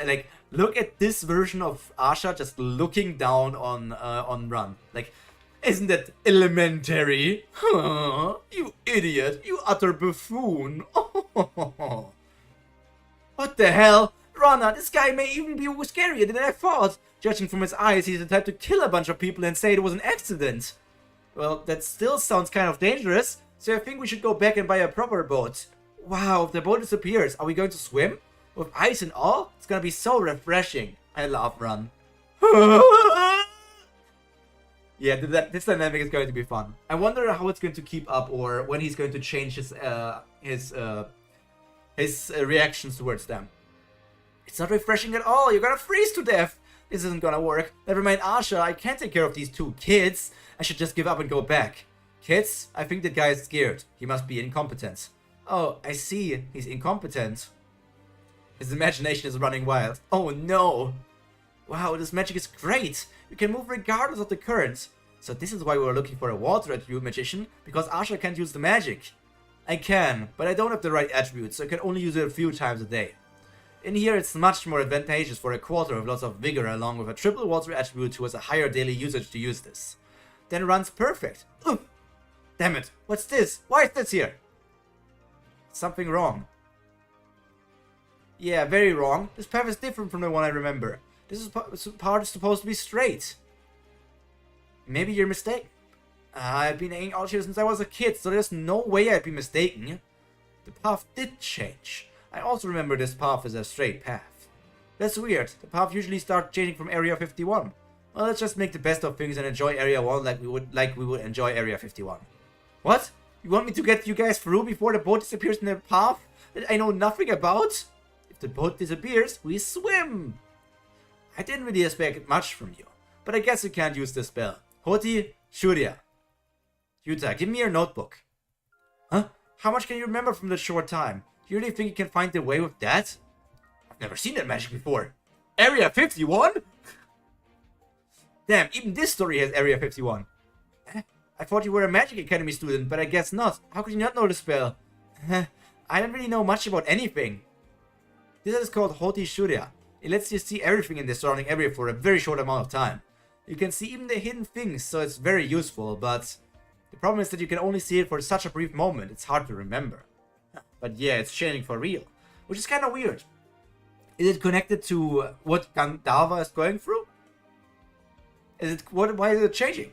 Like, look at this version of Asha just looking down on Ran. Like, isn't that elementary? Huh? You idiot. You utter buffoon. What the hell? Rana, this guy may even be scarier than I thought. Judging from his eyes, he's the type to kill a bunch of people and say it was an accident. Well, that still sounds kind of dangerous, so I think we should go back and buy a proper boat. Wow, if the boat disappears, are we going to swim? With ice and all? It's gonna be so refreshing. I love Ran. Yeah, this dynamic is going to be fun. I wonder how it's going to keep up, or when he's going to change his reactions towards them. It's not refreshing at all. You're gonna freeze to death. This isn't gonna work. Never mind, Asha. I can't take care of these 2 kids. I should just give up and go back. Kids, I think the guy is scared. He must be incompetent. Oh, I see. He's incompetent. His imagination is running wild. Oh no. Wow, this magic is great. You can move regardless of the current. So this is why we were looking for a water attribute magician, because Asha can't use the magic. I can, but I don't have the right attributes, so I can only use it a few times a day. In here, it's much more advantageous for a quarter with lots of vigor along with a triple water attribute who has a higher daily usage to use this. Then runs perfect. Ugh. Damn it, what's this? Why is this here? Something wrong. Yeah, very wrong. This path is different from the one I remember. This part is supposed to be straight. Maybe you're mistaken. I've been hanging out here since I was a kid, so there's no way I'd be mistaken. The path did change. I also remember this path as a straight path. That's weird. The path usually starts changing from Area 51. Well, let's just make the best of things and enjoy Area 1 like we would enjoy Area 51. What? You want me to get you guys through before the boat disappears in the path that I know nothing about? If the boat disappears, we swim! I didn't really expect much from you, but I guess you can't use this spell. Hoti Shurya. Yuta, give me your notebook. Huh? How much can you remember from this short time? You really think you can find the way with that? I've never seen that magic before. Area 51? Damn, even this story has Area 51. I thought you were a Magic Academy student, but I guess not. How could you not know the spell? I don't really know much about anything. This is called Hoti Shurya. It lets you see everything in the surrounding area for a very short amount of time. You can see even the hidden things, so it's very useful, but the problem is that you can only see it for such a brief moment. It's hard to remember. But yeah, it's changing for real, which is kind of weird. Is it connected to what Gandharva is going through? Why is it changing?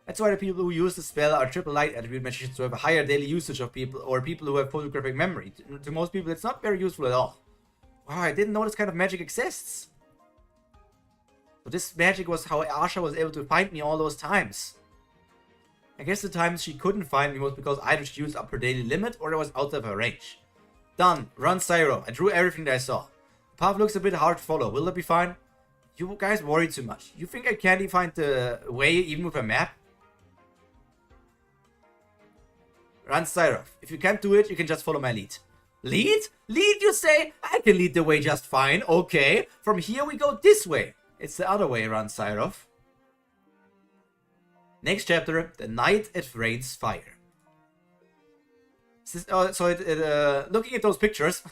That's why the people who use the spell are triple light attribute magicians who have a higher daily usage of people, or people who have photographic memory. To most people, it's not very useful at all. Wow, I didn't know this kind of magic exists. But this magic was how Asha was able to find me all those times. I guess the times she couldn't find me was because either she used up her daily limit or I was out of her range. Done. Run Syro. I drew everything that I saw. The path looks a bit hard to follow. Will that be fine? You guys worry too much. You think I can't find the way even with a map? Run Syro. If you can't do it, you can just follow my lead. Lead? Lead, you say? I can lead the way just fine. Okay. From here we go this way. It's the other way around, Cyrov. Next chapter, The Night It Rains Fire. Looking at those pictures,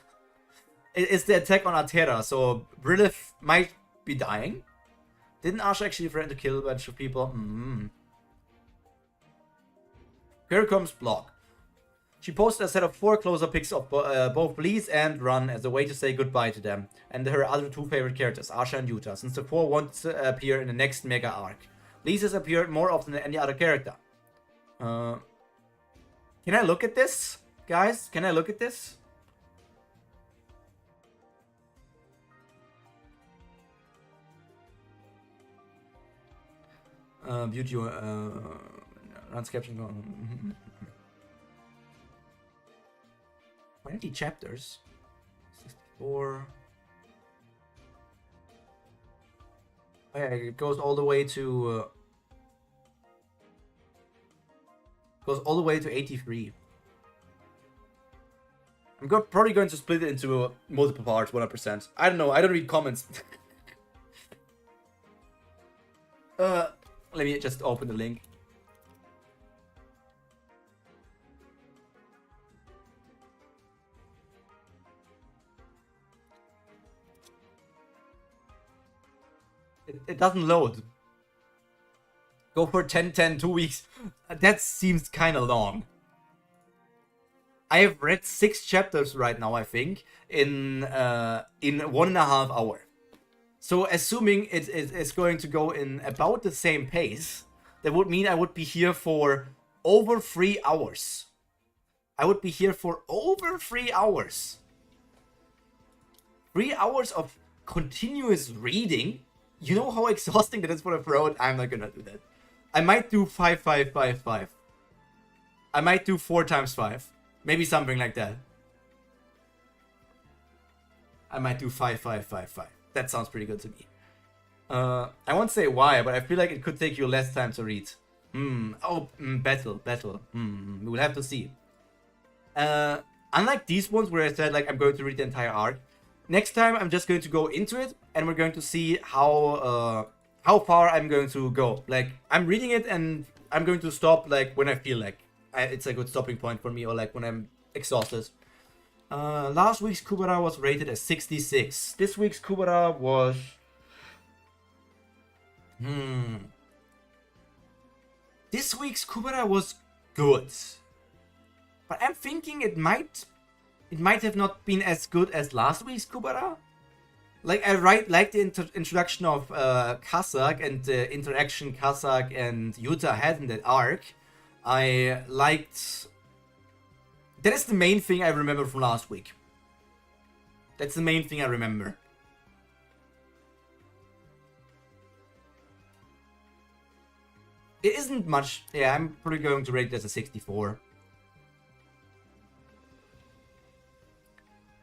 it's the attack on Altera, so Brilith might be dying. Didn't Asha actually threaten to kill a bunch of people? Here comes Blog. She posted a set of 4 closer pics of both Bleeze and Run as a way to say goodbye to them, and her other 2 favorite characters, Asha and Yuta, since the 4 won't appear in the next mega arc. Bleeze has appeared more often than any other character. Can I look at this? Guys, can I look at this? Beauty, Run's caption. 20 chapters. 64. Oh yeah, it goes all the way to 83. I'm probably going to split it into multiple parts, 100%. I don't know. I don't read comments. Let me just open the link. It doesn't load. Go for 10-10, 2 weeks. That seems kind of long. I have read 6 chapters right now, I think, in 1.5 hours. So assuming it's going to go in about the same pace, that would mean I would be here for over 3 hours. I would be here for over 3 hours. 3 hours of continuous reading. You know how exhausting that is for a throat? I'm not gonna do that. I might do 5, 5, 5, 5. I might do 4 times 5. Maybe something like that. I might do 5, 5, 5, 5. That sounds pretty good to me. I won't say why, but I feel like it could take you less time to read. Battle. We will have to see. Unlike these ones where I said like I'm going to read the entire arc, next time I'm just going to go into it and we're going to see how far I'm going to go. Like I'm reading it and I'm going to stop like when I feel like it's a good stopping point for me, or like when I'm exhausted. Last week's Kubera was rated as 66. This week's Kubera was... This week's Kubera was good. But I'm thinking it might have not been as good as last week's Kubera. Like, I like the introduction of Kazakh and the interaction Kazakh and Yuta had in that arc. I liked... That is the main thing I remember from last week. That's the main thing I remember. It isn't much. Yeah, I'm probably going to rate it as a 64.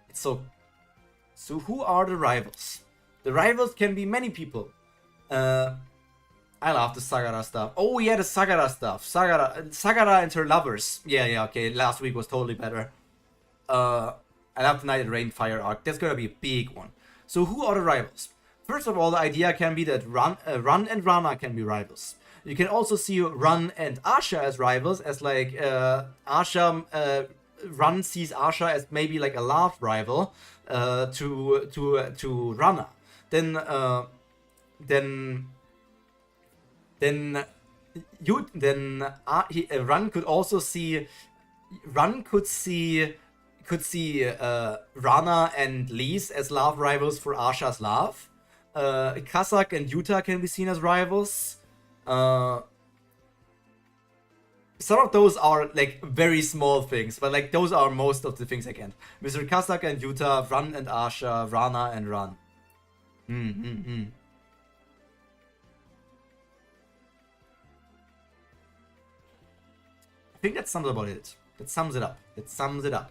It's so... So who are the rivals? The rivals can be many people. I love the Sagara stuff. Oh yeah, the Sagara stuff. Sagara and her lovers. Yeah, okay. Last week was totally better. I love the Night and Rain Fire arc. That's gonna be a big one. So who are the rivals? First of all, the idea can be that Run and Rana can be rivals. You can also see Run and Asha as rivals, as like Asha... Run sees Asha as maybe like a love rival to Rana. Then Run could also see Rana and Lise as love rivals for Asha's love. Kazakh and Yuta can be seen as rivals. Some of those are like very small things, but like those are most of the things I can. Mr. Kazakh and Yuta, Run and Asha, Rana and Run. I think that sums about it. That sums it up. That sums it up.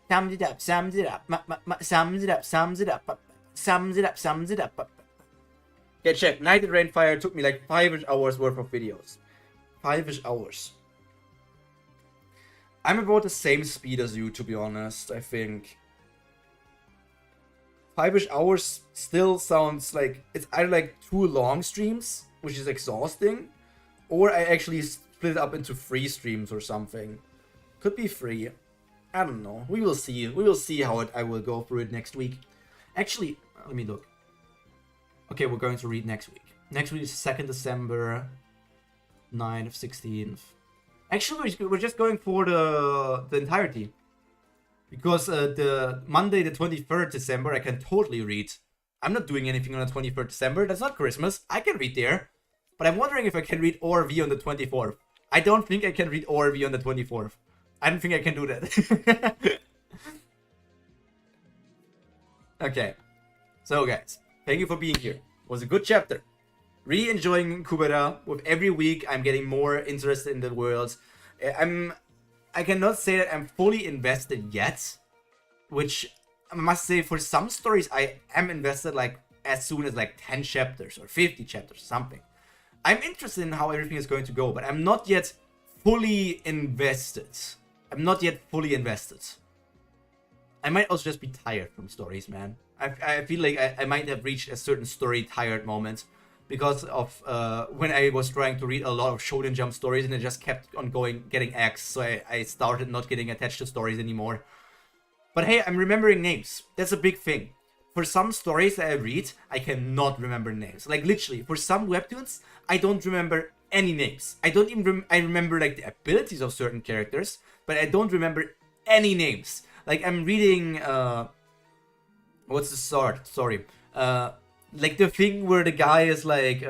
Sums it up. Sums it up. Sums it up. Sums it up. Sums it up. Sums it up. Yeah, check. Night and Rainfire took me like 5-ish hours worth of videos. 5-ish hours. I'm about the same speed as you, to be honest, I think. 5-ish hours still sounds like it's either like 2 long streams, which is exhausting, or I actually split it up into 3 streams or something. Could be 3. I don't know. We will see. We will see how I will go through it next week. Actually, let me look. Okay, we're going to read next week. Next week is 2nd December, 9th, 16th. Actually, we're just going for the entirety. Because the Monday, the 23rd December, I can totally read. I'm not doing anything on the 23rd December. That's not Christmas. I can read there. But I'm wondering if I can read ORV on the 24th. I don't think I can read ORV on the 24th. I don't think I can do that. Okay. So, guys, thank you for being here. It was a good chapter. Really enjoying Kubera. With every week, I'm getting more interested in the world. I cannot say that I'm fully invested yet, which I must say for some stories I am invested like as soon as like 10 chapters or 50 chapters or something. I'm interested in how everything is going to go, but I'm not yet fully invested. I'm not yet fully invested. I might also just be tired from stories, man. I feel like I might have reached a certain story tired moment because of when I was trying to read a lot of Shonen Jump stories and it just kept on going, getting axed, so I started not getting attached to stories anymore. But hey, I'm remembering names. That's a big thing. For some stories that I read, I cannot remember names. Like literally, for some webtoons, I don't remember any names. I don't even I remember like the abilities of certain characters, but I don't remember any names. Like I'm reading what's the sword? Sorry. Like the thing where the guy is like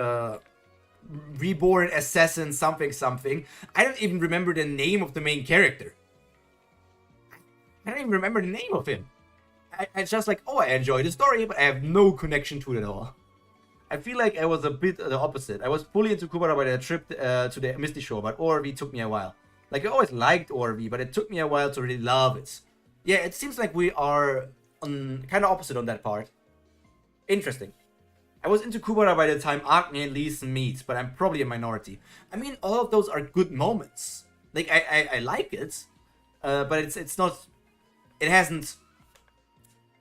reborn assassin something something. I don't even remember the name of the main character. I don't even remember the name of him. I just like, oh, I enjoy the story, but I have no connection to it at all. I feel like I was a bit the opposite. I was fully into Kubera by the trip to the Misty Shore, but ORV took me a while. Like, I always liked ORV, but it took me a while to really love it. Yeah, it seems like we are kind of opposite on that part. Interesting. I was into Kubera by the time Agni and Lise meet, but I'm probably a minority. I mean, all of those are good moments. Like, I like it, but it's not... It hasn't...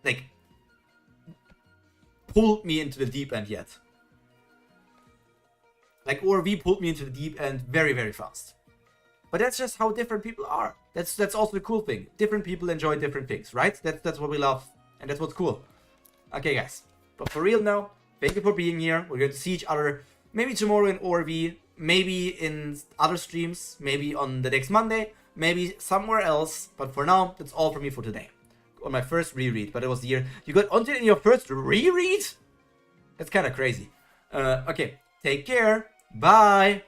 like pulled me into the deep end yet. Like ORV pulled me into the deep end very, very fast. But that's just how different people are. That's also the cool thing. Different people enjoy different things, right? That's what we love, and that's what's cool. Okay, guys. But for real now, thank you for being here. We're going to see each other maybe tomorrow in ORV, maybe in other streams, maybe on the next Monday, maybe somewhere else. But for now, that's all from me for today. On my first reread, but it was the year. You got onto it in your first reread? That's kind of crazy. Okay, take care. Bye.